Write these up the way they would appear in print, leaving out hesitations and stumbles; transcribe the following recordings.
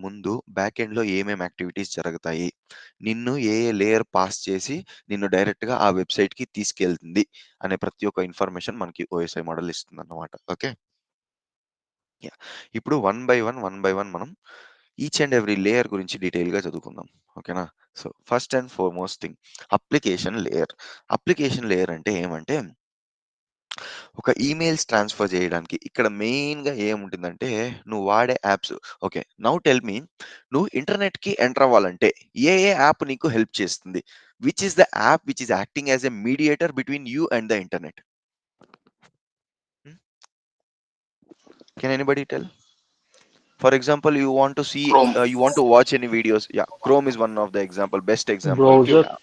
ముందు బ్యాక్ ఎండ్‌లో ఏమేం యాక్టివిటీస్ జరుగుతాయి? నిన్ను ఏ లేయర్ పాస్ చేసి నిన్ను డైరెక్ట్‌గా ఆ వెబ్‌సైట్‌కి తీసుకెళ్తుంది అనే ప్రతి ఒక్క ఇన్ఫర్మేషన్ మనకి ఓఎస్ఐ మోడల్ ఇస్తుందన్నమాట. ఓకే. యాహ్! ఇప్పుడు వన్ బై వన్ మనం ఈచ్ అండ్ ఎవ్రీ లేయర్ గురించి డీటెయిల్‌గా చదువుకుందాం. ఓకేనా? So, first and foremost thing application layer. Application layer అంటే ఏమంటే ఒక ఈమెయిల్స్ ట్రాన్స్‌ఫర్ చేయడానికి ఇక్కడ మెయిన్‌గా ఏముంటుందంటే నువ్వు వాడే apps. Okay. Now tell me నువ్వు ఇంటర్నెట్‌కి ఎంటర్ అవ్వాలంటే ఏ యాప్ నీకు హెల్ప్ చేస్తుంది? Which is the app which is acting as a mediator between you and the internet? Hmm. Can anybody tell? For example, you want to see, Chrome. you want to watch any videos. Yeah, Chrome is one of the example, best example. Browser, Yeah.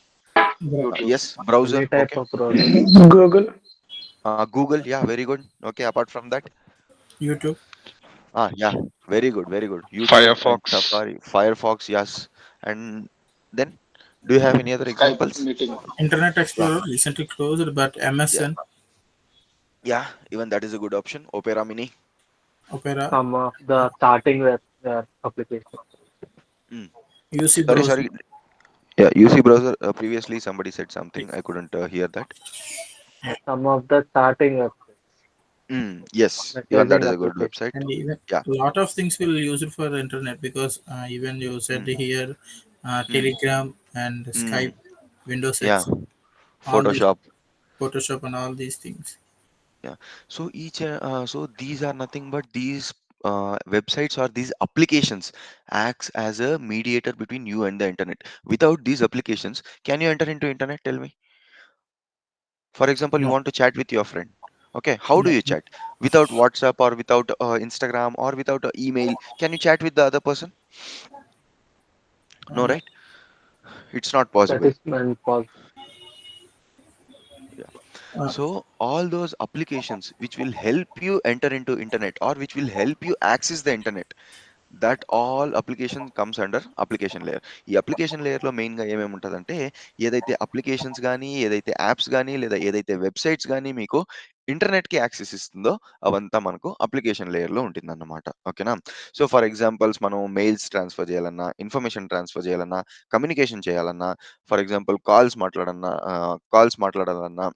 Browser. Yes, browser. any type Okay. of browser. Google, Google. Yeah, very good. Okay. Apart from that, YouTube, yeah, very good, very good. YouTube and Firefox, Safari, Firefox. Yes, and then do you have any other Skype examples? meeting. Internet Yeah, Explorer recently closed, but yeah, MSN, yeah. Even that is a good option. Opera Mini. Opera, Some of the starting web applications. Mm. UC Sorry, browser. sorry. Yeah, UC browser. Previously, somebody said something. I couldn't hear that. Some of the starting websites, Yes, even that messaging is a good applications. website. And even Yeah. a lot of things will use it for the internet because even you said Mm, here mm, Telegram and Skype, mm. Windows Yeah. X, all these Photoshop. Photoshop and all these things. Yeah. So these are nothing but these websites or these applications acts as a mediator between you and the internet. Without these applications, can you enter into internet? Tell me. For example, you No, want to chat with your friend. Okay, how do no, you chat? Without WhatsApp or without Instagram or without email, can you chat with the other person? No, no. right? It's not That possible. is meant for Yeah. Uh, So all those applications which will help you enter into internet or which will help you access the internet, that all application comes under application layer. ఈ application లేయర్‌లో మెయిన్‌గా ఏమేమి ఉంటదంటే, ఏదైతే applications గానీ, ఏదైతే apps గానీ, లేదా ఏదైతే వెబ్‌సైట్స్ గానీ మీకు ఇంటర్నెట్‌కి యాక్సెస్ ఇస్తుందో, అవంతా మనకు అప్లికేషన్ లేయర్‌లో ఉంటుందన్నమాట. ఓకేనా? సో, ఫర్ ఎగ్జాంపుల్స్ మనం మెయిల్స్ ట్రాన్స్‌ఫర్ చేయాలన్నా, ఇన్ఫర్మేషన్ ట్రాన్స్‌ఫర్ చేయాలన్నా, కమ్యూనికేషన్ చేయాలన్నా, ఫర్ ఎగ్జాంపుల్ కాల్స్ మాట్లాడాలన్నా,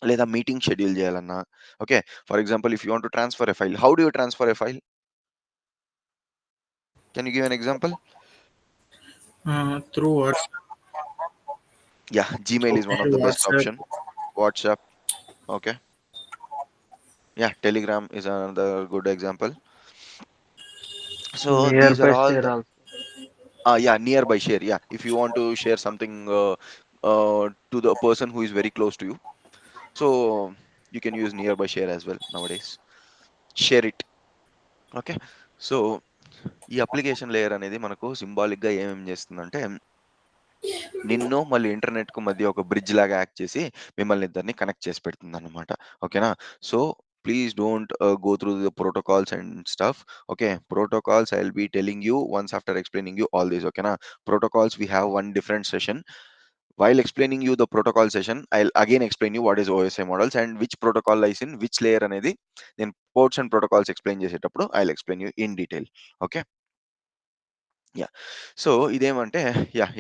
లేదా మీటింగ్ షెడ్యూల్ చేయాలన్నా, okay. For example if you want to transfer a file, how do you transfer a file? Can you give an example? through WhatsApp, Yeah, Gmail is one of the best WhatsApp, option. WhatsApp, okay. Yeah, Telegram is another good example. So these are nearby all share the also. yeah, nearby share. Yeah, if you want to share something to the person who is very close to you, so you can use nearby share as well nowadays. Share it. Okay. So ఈ application layer అనేది మనకు సింబాలిక్‌గా ఏమేం చేస్తుందంటే నిన్ను మళ్ళీ ఇంటర్నెట్‌కు మధ్య ఒక బ్రిడ్జ్ లాగా యాక్ట్ చేసి మిమ్మల్ని ఇద్దరిని కనెక్ట్ చేసి పెడుతుందన్నమాట. ఓకేనా? So, please don't go through the protocols and stuff. Okay. Protocols I will be telling you once after explaining you all these. ఓకేనా? Protocols we have one different session. While explaining you the protocol session, I'll again explain you what is OSI models and which protocol lies in which layer అనేది నేను ports and protocols explain చేసేటప్పుడు I'll explain you in detail. Okay. Yeah! So, ఇదేమంటే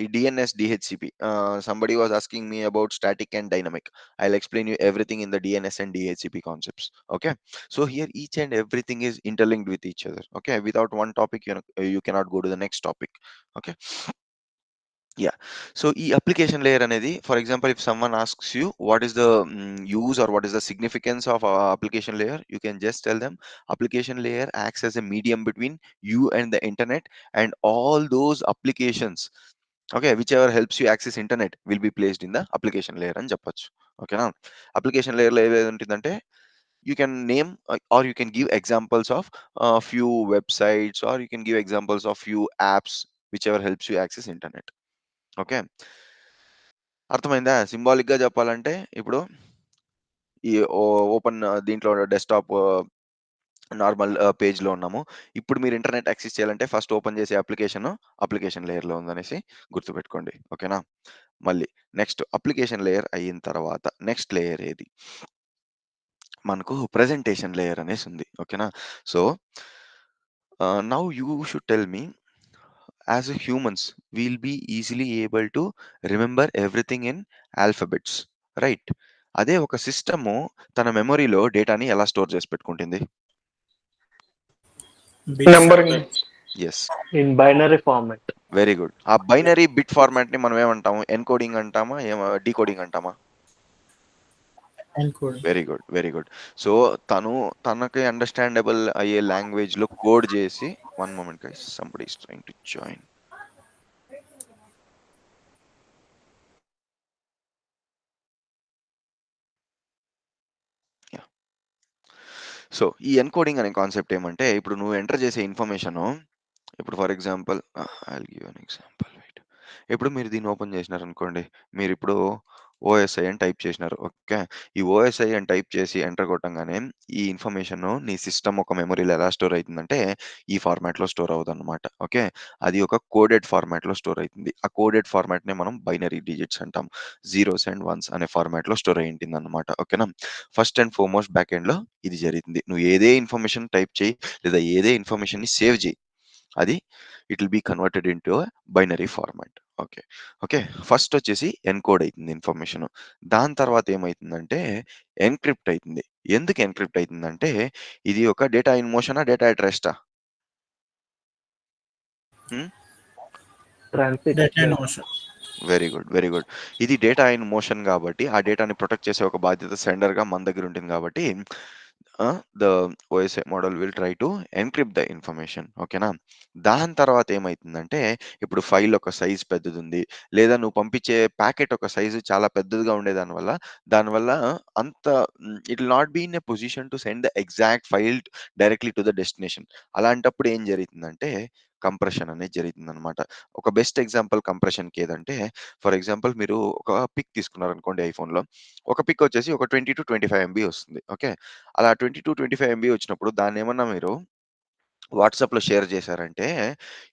ఈ DNS, DHCP somebody was asking me about static and dynamic. I'll explain you everything in the DNS and DHCP concepts. Okay. So here each and everything is interlinked with each other. Okay. Without one topic, you cannot go to the next topic. Okay. Yeah. So ఈ application layer అనేది for example if someone asks you what is the use or what is the significance of application layer, you can just tell them application layer acts as a medium between you and the internet and all those applications, okay, whichever helps you access internet will be placed in the application layer అని చెప్పొచ్చు. ఓకేనా? Application లేయర్‌లో ఏవేది ఉంటుందంటే you can name or you can give examples of few websites or you can give examples of few apps whichever helps you access internet. Okay. అర్థమైందా? సింబాలిక్‌గా చెప్పాలంటే ఇప్పుడు ఈ open దీంట్లో డెస్క్‌టాప్ నార్మల్ పేజ్‌లో ఉన్నాము. ఇప్పుడు మీరు ఇంటర్నెట్ యాక్సెస్ చేయాలంటే ఫస్ట్ ఓపెన్ చేసే అప్లికేషన్ లేయర్‌లో ఉందనేసి గుర్తుపెట్టుకోండి. ఓకేనా? మళ్ళీ నెక్స్ట్ అప్లికేషన్ లేయర్ అయిన తర్వాత నెక్స్ట్ లేయర్ ఏది? మనకు ప్రెజెంటేషన్ లేయర్ అనేసి ఉంది. ఓకేనా? So, now you should tell me as a humans we'll be easily able to remember everything in alphabets, right? అదే ఒక సిస్టము తన మెమొరీలో డేటాని ఎలా స్టోర్ చేసి పెట్టుకుంటుంది? Bits and Numbering bytes. Yes, in binary format. Very good. ఆ binary bit format ని మనం ఏమంటాము? ఎన్కోడింగ్ అంటామా, డీకోడింగ్ అంటామా? Encoding. Very good, very good. So తనకి అండర్స్టాండబుల్ అయ్యే లాంగ్వేజ్ లో కోడ్ చేసి, one moment guys, somebody is trying to join. So ఈ ఎన్కోడింగ్ అనే కాన్సెప్ట్ ఏమంటే, ఇప్పుడు నువ్వు ఎంటర్ చేసే ఇన్ఫర్మేషన్, ఇప్పుడు for example I will give an example, wait. ఇప్పుడు మీరు దీన్ని ఓపెన్ చేసినారనుకోండి, మీరు ఇప్పుడు ఓఎస్ఐ అని టైప్ చేసినారు. ఓకే, ఈ ఓఎస్ఐ అని టైప్ చేసి ఎంటర్ కొట్టంగానే ఈ ఇన్ఫర్మేషన్ నీ సిస్టమ్ ఒక మెమరీలో ఎలా స్టోర్ అవుతుందంటే ఈ ఫార్మాట్లో స్టోర్ అవుతుంది అనమాట. ఓకే, అది ఒక కోడెడ్ ఫార్మాట్లో స్టోర్ అవుతుంది. ఆ కోడెడ్ ఫార్మాట్నే మనం బైనరీ డిజిట్స్ అంటాం. జీరోస్ అండ్ వన్స్ అనే ఫార్మాట్లో స్టోర్ అయి ఉంటుంది అనమాట. ఓకేనా? ఫస్ట్ అండ్ ఫార్మోస్ట్ బ్యాక్ ఎండ్లో ఇది జరుగుతుంది. నువ్వు ఏదే ఇన్ఫర్మేషన్ టైప్ చేయి లేదా ఏదే ఇన్ఫర్మేషన్ని సేవ్ చేయి, అది it will be converted into binary format. Okay, okay. First వచ్చేసి ఎన్కోడ్ అవుతుంది ఇన్ఫర్మేషన్. దాని తర్వాత ఏమవుతుందంటే ఎన్క్రిప్ట్ అవుతుంది. ఎందుకు ఎన్క్రిప్ట్ అవుతుందంటే ఇది ఒక డేటా ఇన్ మోషనా, డేటా ఎట్ రెస్టా? Transit. Data in motion. Very good, very good. ఇది డేటా ఇన్ మోషన్ కాబట్టి ఆ డేటాని ప్రొటెక్ట్ చేసే ఒక బాధ్యత సెండర్గా మన దగ్గర ఉంటుంది కాబట్టి the OSI model will try to encrypt the information. ఓకేనా? దాని తర్వాత ఏమవుతుందంటే ఇప్పుడు ఫైల్ ఒక సైజ్ పెద్దది ఉంది, లేదా నువ్వు పంపించే ప్యాకెట్ ఒక సైజు చాలా పెద్దదిగా ఉండే దానివల్ల అంత it will not be in a position to send the exact file directly to the destination. అలాంటప్పుడు ఏం జరుగుతుందంటే కంప్రెషన్ అనేది జరుగుతుందనమాట. ఒక బెస్ట్ ఎగ్జాంపుల్ కంప్రెషన్‌కి ఏదంటే, ఫర్ ఎగ్జాంపుల్ మీరు ఒక పిక్ తీసుకున్నారనుకోండి ఐఫోన్‌లో. ఒక పిక్ వచ్చేసి ఒక 20-25 ఎంబీ వస్తుంది. ఓకే, అలా 20-25 ఎంబీ వచ్చినప్పుడు దాన్నేమన్నా మీరు వాట్సాప్‌లో షేర్ చేశారంటే,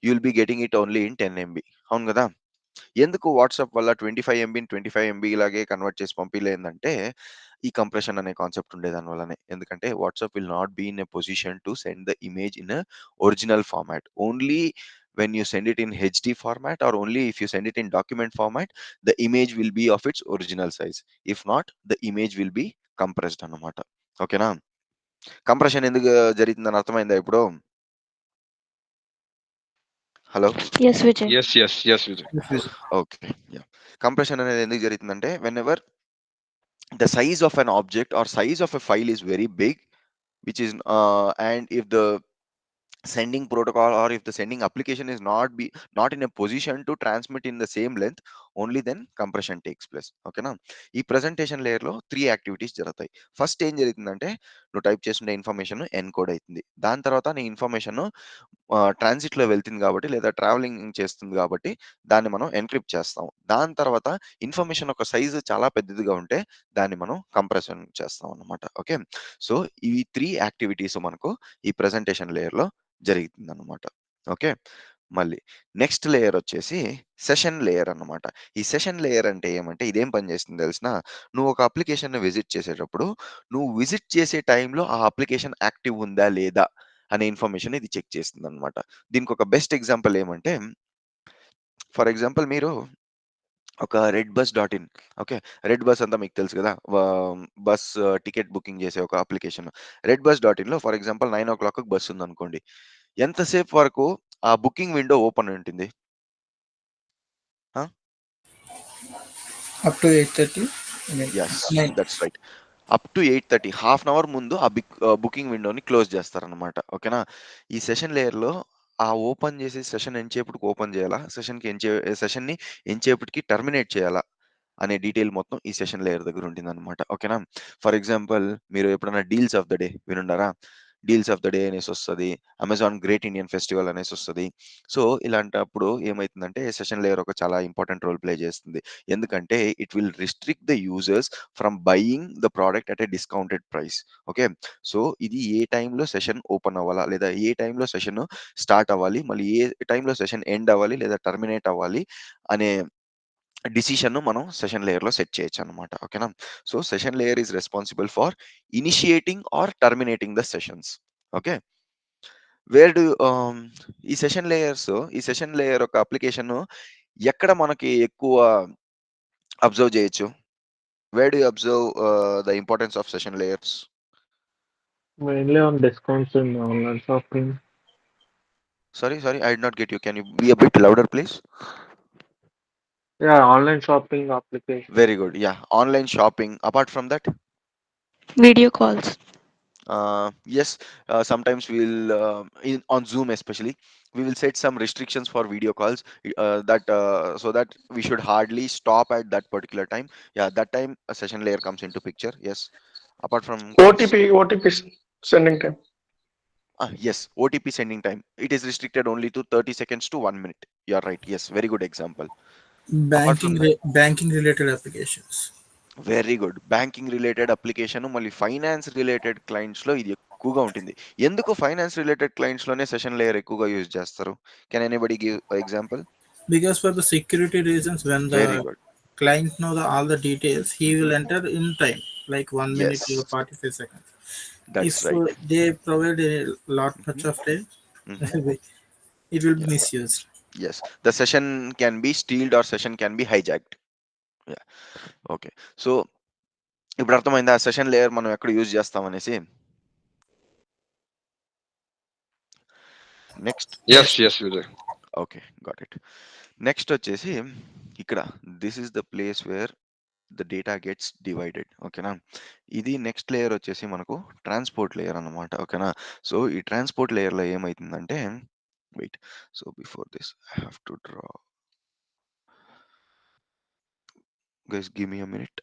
you will be getting it only in 10 MB. అవును గదా! ఎందుకు వాట్సాప్ వల్ల 25 ఎంబీని 25 ఎంబీ లాగే కన్వర్ట్ చేసి పంపియలేదంటే, ఈ కంప్రెషన్ అనే కాన్సెప్ట్ ఉండేదాని వల్లనే. ఎందుకంటే WhatsApp will not be in a position to send the image in a original format. Only when you send it in HD format, or only if you send it in document format, the image will be of its original size. If not, the image will be compressed అన్నమాట. ఓకేనా? Compression ఎందుకు జరుగుతుందని అర్థమైందా ఇప్పుడు? Hello? Yes, Vijay. Yes, Vijay. Yes, Vijay. Okay. Yeah! Compression అనేది ఎందుకు జరుగుతుందంటే, whenever the size of an object or size of a file is very big, which is and if the sending protocol or if the sending application is not in a position to transmit in the same length, only then compression takes place. ఓకేనా? ఈ presentation లేయర్లో 3 activities జరుగుతాయి. First ఏం జరుగుతుందంటే నువ్వు type చేసిన information encode అవుతుంది. దాని తర్వాత నీ ఇన్ఫర్మేషన్ ట్రాన్సిట్లో వెళ్తుంది కాబట్టి, లేదా ట్రావెలింగ్ చేస్తుంది కాబట్టి దాన్ని మనం ఎన్క్రిప్ట్ చేస్తాం. దాని తర్వాత ఇన్ఫర్మేషన్ ఒక సైజు చాలా పెద్దదిగా ఉంటే దాన్ని మనం కంప్రెషన్ చేస్తాం అన్నమాట. ఓకే, సో ఈ 3 యాక్టివిటీస్ మనకు ఈ ప్రెజెంటేషన్ లేయర్లో జరుగుతుందన్నమాట. ఓకే, మళ్ళీ నెక్స్ట్ లేయర్ వచ్చేసి సెషన్ లేయర్ అన్నమాట. ఈ సెషన్ లేయర్ అంటే ఏమంటే ఇదేం పని చేస్తుంది తెలిసిన? నువ్వు ఒక అప్లికేషన్ని విజిట్ చేసేటప్పుడు నువ్వు విజిట్ చేసే టైంలో ఆ అప్లికేషన్ యాక్టివ్ ఉందా లేదా అనే ఇన్ఫర్మేషన్ ఇది చెక్ చేస్తుందన్నమాట. దీనికి ఒక బెస్ట్ ఎగ్జాంపుల్ ఏమంటే, ఫర్ ఎగ్జాంపుల్ మీరు ఒక red bus dot in. Okay, red bus అంతా మీకు తెలుసు కదా, బస్ టికెట్ బుకింగ్ చేసే ఒక అప్లికేషన్. రెడ్ బస్ డాట్ ఇన్లో ఫర్ ఎగ్జాంపుల్ 9:00 బస్ ఉందనుకోండి, ఎంతసేపు వరకు ఆ బుకింగ్ విండో ఓపెన్ ఉంటుంది? Up to 8:30. I mean, yes, 9. That's right. Up to 8:30, half an hour ముందు ఆ బుకింగ్ విండోని క్లోజ్ చేస్తారనమాట. ఓకేనా? ఈ సెషన్ లేయర్లో ఆ ఓపెన్ చేసే సెషన్ ఎంచేపటికి ఓపెన్ చేయాలా, సెషన్ని ఎంచేపటికి టర్మినేట్ చేయాలా అనే డీటెయిల్ మొత్తం ఈ సెషన్ లేయర్ దగ్గర ఉంటుందన్నమాట. ఓకేనా? ఫర్ ఎగ్జాంపుల్ మీరు ఎప్పుడైనా డీల్స్ ఆఫ్ ద డే వినుండారా? డీల్స్ ఆఫ్ ద డే అనేసి వస్తుంది, అమెజాన్ గ్రేట్ ఇండియన్ ఫెస్టివల్ అనేసి వస్తుంది. సో ఇలాంటప్పుడు ఏమవుతుందంటే సెషన్ లేయర్ ఒక చాలా ఇంపార్టెంట్ రోల్ ప్లే చేస్తుంది. ఎందుకంటే it will restrict the users from buying the product at a discounted price. Okay, so ఇది ఏ టైంలో సెషన్ ఓపెన్ అవ్వాలా, లేదా ఏ టైంలో సెషన్ స్టార్ట్ అవ్వాలి, మళ్ళీ ఏ టైంలో సెషన్ ఎండ్ అవ్వాలి లేదా టర్మినేట్ అవ్వాలి అనే డిసిషన్‌ను మనం సెషన్ లేయర్‌లో సెట్ చేయొచ్చనమాట. ఓకేనా? So, session layer is responsible for initiating or terminating the sessions. Okay. Where do ఈ సెషన్ లేయర్ ఒక అప్లికేషన్ ఎక్కడ మనకి ఎక్కువ అబ్జర్వ్ చేయొచ్చు? Where do you observe the importance of session layers? Mainly on discounts in online shopping. Sorry, I did not get you. Can you be a bit louder, please? Yeah, online shopping application. Very good. Yeah, online shopping. Apart from that, Video calls. yes, sometimes we'll on Zoom especially we will set some restrictions for video calls that so that we should hardly stop at that particular time. Yeah, that time a session layer comes into picture. Yes. Apart from calls, OTP sending time. yes, OTP sending time. It is restricted only to 30 seconds to 1 minute. You're right. Yes, very good example. Apart from that. banking related applications. Very good. Banking related application మళ్ళీ finance related క్లయింట్స్‌లో ఇది ఎక్కువగా ఉంటుంది. ఎందుకు finance related క్లయింట్స్‌లోనే session layer ఎక్కువగా use చేస్తారు? Can anybody give example? Because for the security reasons, when very the good. client know all the details, he will హుహు. enter in time, like 1 minute yes. or 45 seconds. That's If right. they provide a lot హుహు. much of time, హుహు. it will be yeah! misused. Yes. The session can be stealed or session can be hijacked. Yeah! Okay. So, ఇప్పుడు అర్థమైందా session layer మనం ఎక్కడ use చేస్తామనేసి? Next. Yes, yes, Vijay. Okay. Got it. Next వచ్చేసి ఇక్కడ this is the place where the data gets divided. ఓకేనా? ఇది next layer వచ్చేసి మనకు ట్రాన్స్‌పోర్ట్ లేయర్ అన్నమాట. ఓకేనా? సో, ఈ ట్రాన్స్‌పోర్ట్ లేయర్‌లో ఏమైతుందంటే wait. So, before this I have to draw. Guys give me a minute.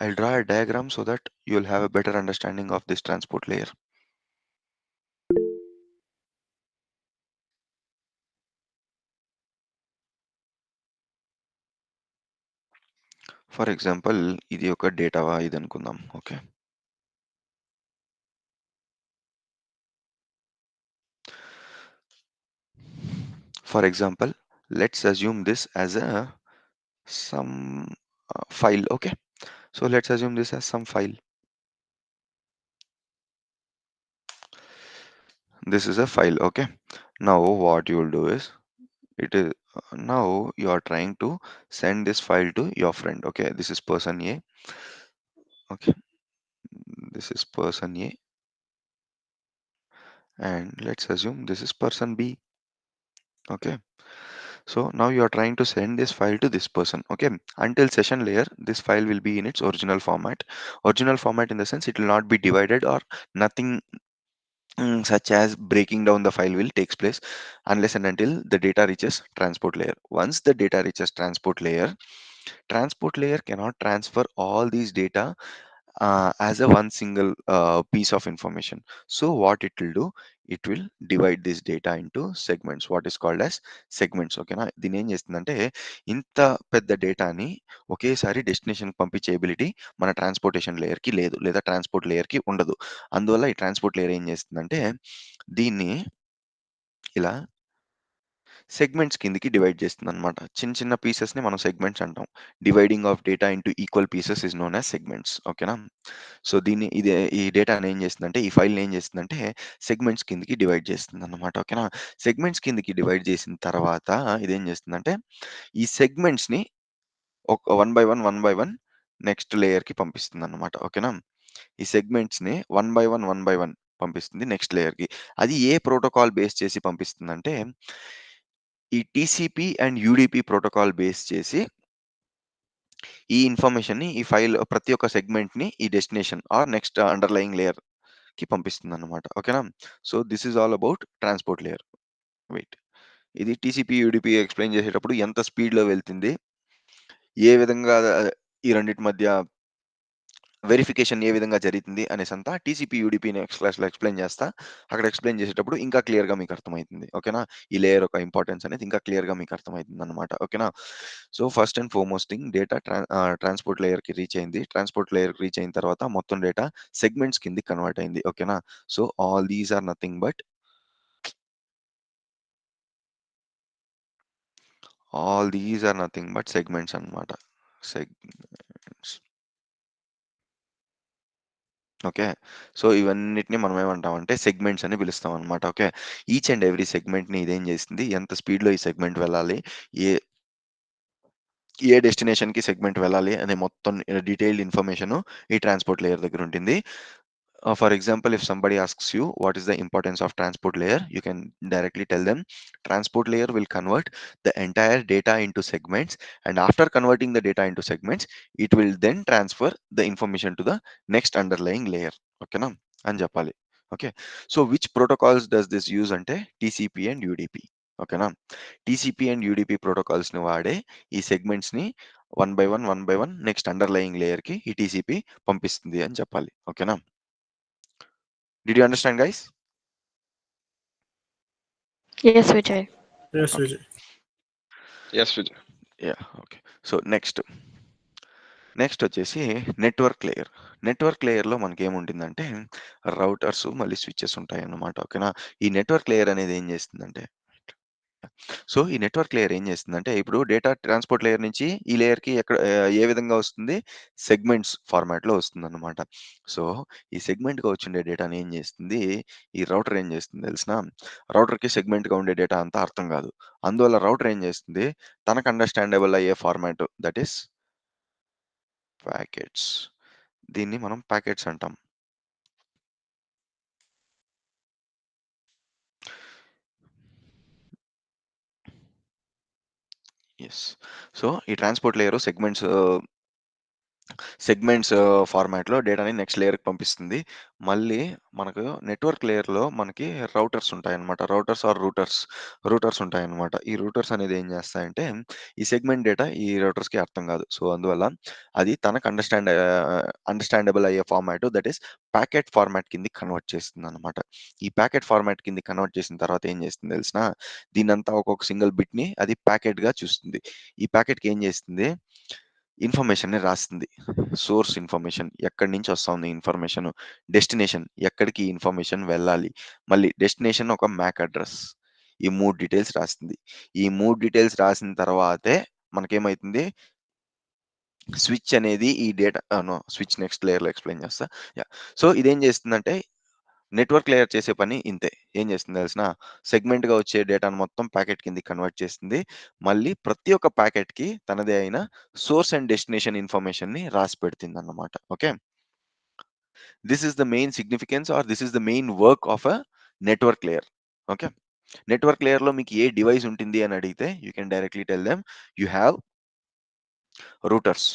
I'll draw a diagram so that you'll have a better understanding of this transport layer. For example ఇది ఒక data ఇది అనుకుందాం. Okay. For example let's assume this as a some file. Okay, so let's assume this as some file. This is a file. Okay, now what you will do is it is now you are trying to send this file to your friend. Okay, this is person A. Okay, this is person A, and let's assume this is person B. Okay, so now you are trying to send this file to this person. Okay, until session layer this file will be in its original format. Original format in the sense it will not be divided or nothing such as breaking down the file will takes place unless and until the data reaches transport layer. Once the data reaches transport layer cannot transfer all these data as a one single piece of information. So what it will do, it will divide this data into segments, what is called as segments. ఓకేనా? దీని ఏం చేస్తుందంటే ఇంత పెద్ద డేటాని ఒకేసారి destination పంపించే ability మన ట్రాన్స్పోర్టేషన్ లేయర్కి లేదు, లేదా ట్రాన్స్పోర్ట్ లేయర్కి ఉండదు. అందువల్ల ఈ ట్రాన్స్పోర్ట్ లేయర్ ఏం చేస్తుందంటే దీన్ని ఇలా సెగ్మెంట్స్ కిందకి డివైడ్ చేస్తుందనమాట. చిన్న చిన్న పీసెస్‌ని మనం సెగ్మెంట్స్ అంటాం. Dividing of data into equal pieces is known as segments. ఓకేనా? సో, ఈ డేటాని ఏం చేస్తుందంటే ఈ ఫైల్‌ని ఏం చేస్తుందంటే సెగ్మెంట్స్ కిందకి డివైడ్ చేస్తుందన్నమాట. ఓకేనా? సెగ్మెంట్స్ కిందకి డివైడ్ చేసిన తర్వాత ఇదేం చేస్తుందంటే ఈ సెగ్మెంట్స్‌ని వన్ బై వన్ నెక్స్ట్ లేయర్‌కి పంపిస్తుందన్నమాట. ఓకేనా? ఈ సెగ్మెంట్స్‌ని వన్ బై వన్ పంపిస్తుంది నెక్స్ట్ లేయర్‌కి. అది ఏ ప్రోటోకాల్ బేస్ చేసి పంపిస్తుందంటే ఈ TCP and UDP protocol base చేసి ఈ ఇన్ఫర్మేషన్‌ని ఈ ఫైల్ ప్రతి ఒక్క సెగ్మెంట్‌ని ఈ డెస్టినేషన్ ఆర్ నెక్స్ట్ అండర్‌లయింగ్ లేయర్‌కి పంపిస్తుందన్నమాట. ఓకేనా? So, this is all about transport layer. Wait. ఇది టీసీపీ, యూడీపీ ఎక్స్‌ప్లెయిన్ చేసేటప్పుడు ఎంత స్పీడ్‌లో వెళ్తుంది, ఏ విధంగా ఈ రెండిటి మధ్య వెరిఫికేషన్ ఏ విధంగా జరిగింది అనేసంతా టీసీపీ, యూడీపీ నెక్స్ట్ క్లాస్‌లో ఎక్స్‌ప్లెయిన్ చేస్తా. అక్కడ ఎక్స్‌ప్లెయిన్ చేసేటప్పుడు ఇంకా క్లియర్‌గా మీకు అర్థమైతుంది. ఓకేనా? ఈ లేయర్ యొక్క ఇంపార్టెన్స్ అనేది ఇంకా క్లియర్‌గా మీకు అర్థమైతుందన్నమాట. ఓకేనా? So, first and foremost thing data transport లేయర్‌కి రీచ్ అయింది. ట్రాన్స్‌పోర్ట్ లేయర్‌కి రీచ్ అయిన తర్వాత మొత్తం డేటా సెగ్మెంట్స్ కిందకి కన్వర్ట్ అయింది. ఓకేనా? So, all these are nothing but segments అన్నమాట. సెగ్మెంట్స్. ఓకే. సో, ఇవన్నిటిని మనం ఏమంటామంటే సెగ్మెంట్స్ అని పిలుస్తాం అనమాట. ఓకే. ఈచ్ అండ్ ఎవ్రీ సెగ్మెంట్‌ని ఇదేం చేసింది, ఎంత స్పీడ్‌లో ఈ సెగ్మెంట్ వెళ్ళాలి, ఏ ఏ డెస్టినేషన్‌కి సెగ్మెంట్ వెళ్ళాలి అనే మొత్తం డీటెయిల్డ్ ఇన్ఫర్మేషను ఈ ట్రాన్స్‌పోర్ట్ లేయర్ దగ్గర ఉంటుంది. For example, if somebody asks you what is the importance of transport layer, you can directly tell them transport layer will convert the entire data into segments, and after converting the data into segments, it will then transfer the information to the next underlying layer. Okay na? అని చెప్పాలి. Okay. So which protocols does this use అంటే TCP and UDP. ఓకేనా? TCP and UDP ప్రోటోకాల్స్ని వాడే ఈ సెగ్మెంట్స్ని one by one next underlying లేయర్కి ఈ టీసీపీ పంపిస్తుంది అని చెప్పాలి. ఓకేనా? Did you understand, guys? Yes, Vijay. Yes, Okay. Vijay. Yes, Vijay. Yeah. Okay. So next వచ్చేసి నెట్వర్క్ లేయర్. నెట్వర్క్ లేయర్‌లో మనకేముంటుందంటే రౌటర్స్ మళ్ళీ స్విచెస్ ఉంటాయన్నమాట. ఓకేనా? ఈ నెట్వర్క్ లేయర్ అనేది ఏం చేస్తుందంటే సో, ఈ నెట్వర్క్ లేయర్ ఏం చేస్తుందంటే, ఇప్పుడు డేటా ట్రాన్స్‌పోర్ట్ లేయర్ నుంచి ఈ లేయర్‌కి ఏ విధంగా వస్తుంది? సెగ్మెంట్స్ ఫార్మాట్‌లో వస్తుందన్నమాట. సో, ఈ సెగ్మెంట్‌గా వచ్చిండే డేటాని ఏం చేస్తుంది? ఈ రౌటర్ ఏం చేస్తుంది తెలిసునా? రౌటర్‌కి సెగ్మెంట్‌గా ఉండే డేటా అంతా అర్థం కాదు. అందువల్ల రౌటర్ ఏం చేస్తుంది? తనకు అండర్‌స్టాండబుల్ అయ్యే ఫార్మాట్ దట్ ఈస్ ప్యాకెట్స్. దీన్ని మనం ప్యాకెట్స్ అంటాం. యెస్. సో, ఈ ట్రాన్స్‌పోర్ట్ లేయర్ సెగ్మెంట్స్ ఫార్మాట్‌లో డేటాని నెక్స్ట్ లేయర్‌కి పంపిస్తుంది. మళ్ళీ మనకు నెట్వర్క్ లేయర్‌లో మనకి రౌటర్స్ ఉంటాయన్నమాట. రూటర్స్ ఉంటాయన్నమాట. ఈ రూటర్స్ అనేది ఏం చేస్తాయంటే, ఈ సెగ్మెంట్ డేటా ఈ రౌటర్స్‌కి అర్థం కాదు. సో, అందువల్ల అది తనకు అండర్‌స్టాండబుల్ అయ్యే format that is packet format కిందకి కన్వర్ట్ చేస్తుందన్నమాట. ఈ ప్యాకెట్ ఫార్మాట్ కిందకి కన్వర్ట్ చేసిన తర్వాత ఏం చేస్తుంది తెలిసునా? దీన్నంతా ఒక్కొక్క సింగిల్ బిట్‌ని అది ప్యాకెట్‌గా చూస్తుంది. ఈ ప్యాకెట్‌కి ఏం చేస్తుంది? ఇన్ఫర్మేషన్‌ని రాస్తుంది. సోర్స్ ఇన్ఫర్మేషన్ ఎక్కడి నుంచి వస్తుంది ఇన్ఫర్మేషను, డెస్టినేషన్ ఎక్కడికి ఇన్ఫర్మేషన్ వెళ్ళాలి, మళ్ళీ డెస్టినేషన్ ఒక మ్యాక్ అడ్రెస్. ఈ 3 డీటెయిల్స్ రాస్తుంది. ఈ 3 డీటెయిల్స్ రాసిన తర్వాతే మనకేమైతుంది స్విచ్ అనేది ఈ డేటా నో స్విచ్ నెక్స్ట్ లేయర్‌లో ఎక్స్‌ప్లెయిన్ చేస్తా. యాహ్! సో, ఇదేం చేస్తుందంటే నెట్వర్క్ లేయర్ చేసే పని ఇంతే. ఏం చేస్తుంది తెలిసునా? సెగ్మెంట్‌గా వచ్చే డేటాను మొత్తం ప్యాకెట్ కిందకి కన్వర్ట్ చేస్తుంది. మళ్ళీ ప్రతి ఒక్క ప్యాకెట్‌కి తనదే అయిన సోర్స్ అండ్ డెస్టినేషన్ ఇన్ఫర్మేషన్‌ని రాసి పెడుతుందన్నమాట. Okay. This is the main significance or this is the main work of a network layer. Okay. Network లేయర్‌లో మీకు ఏ డివైస్ ఉంటుంది అని అడిగితే you can directly tell them you have routers.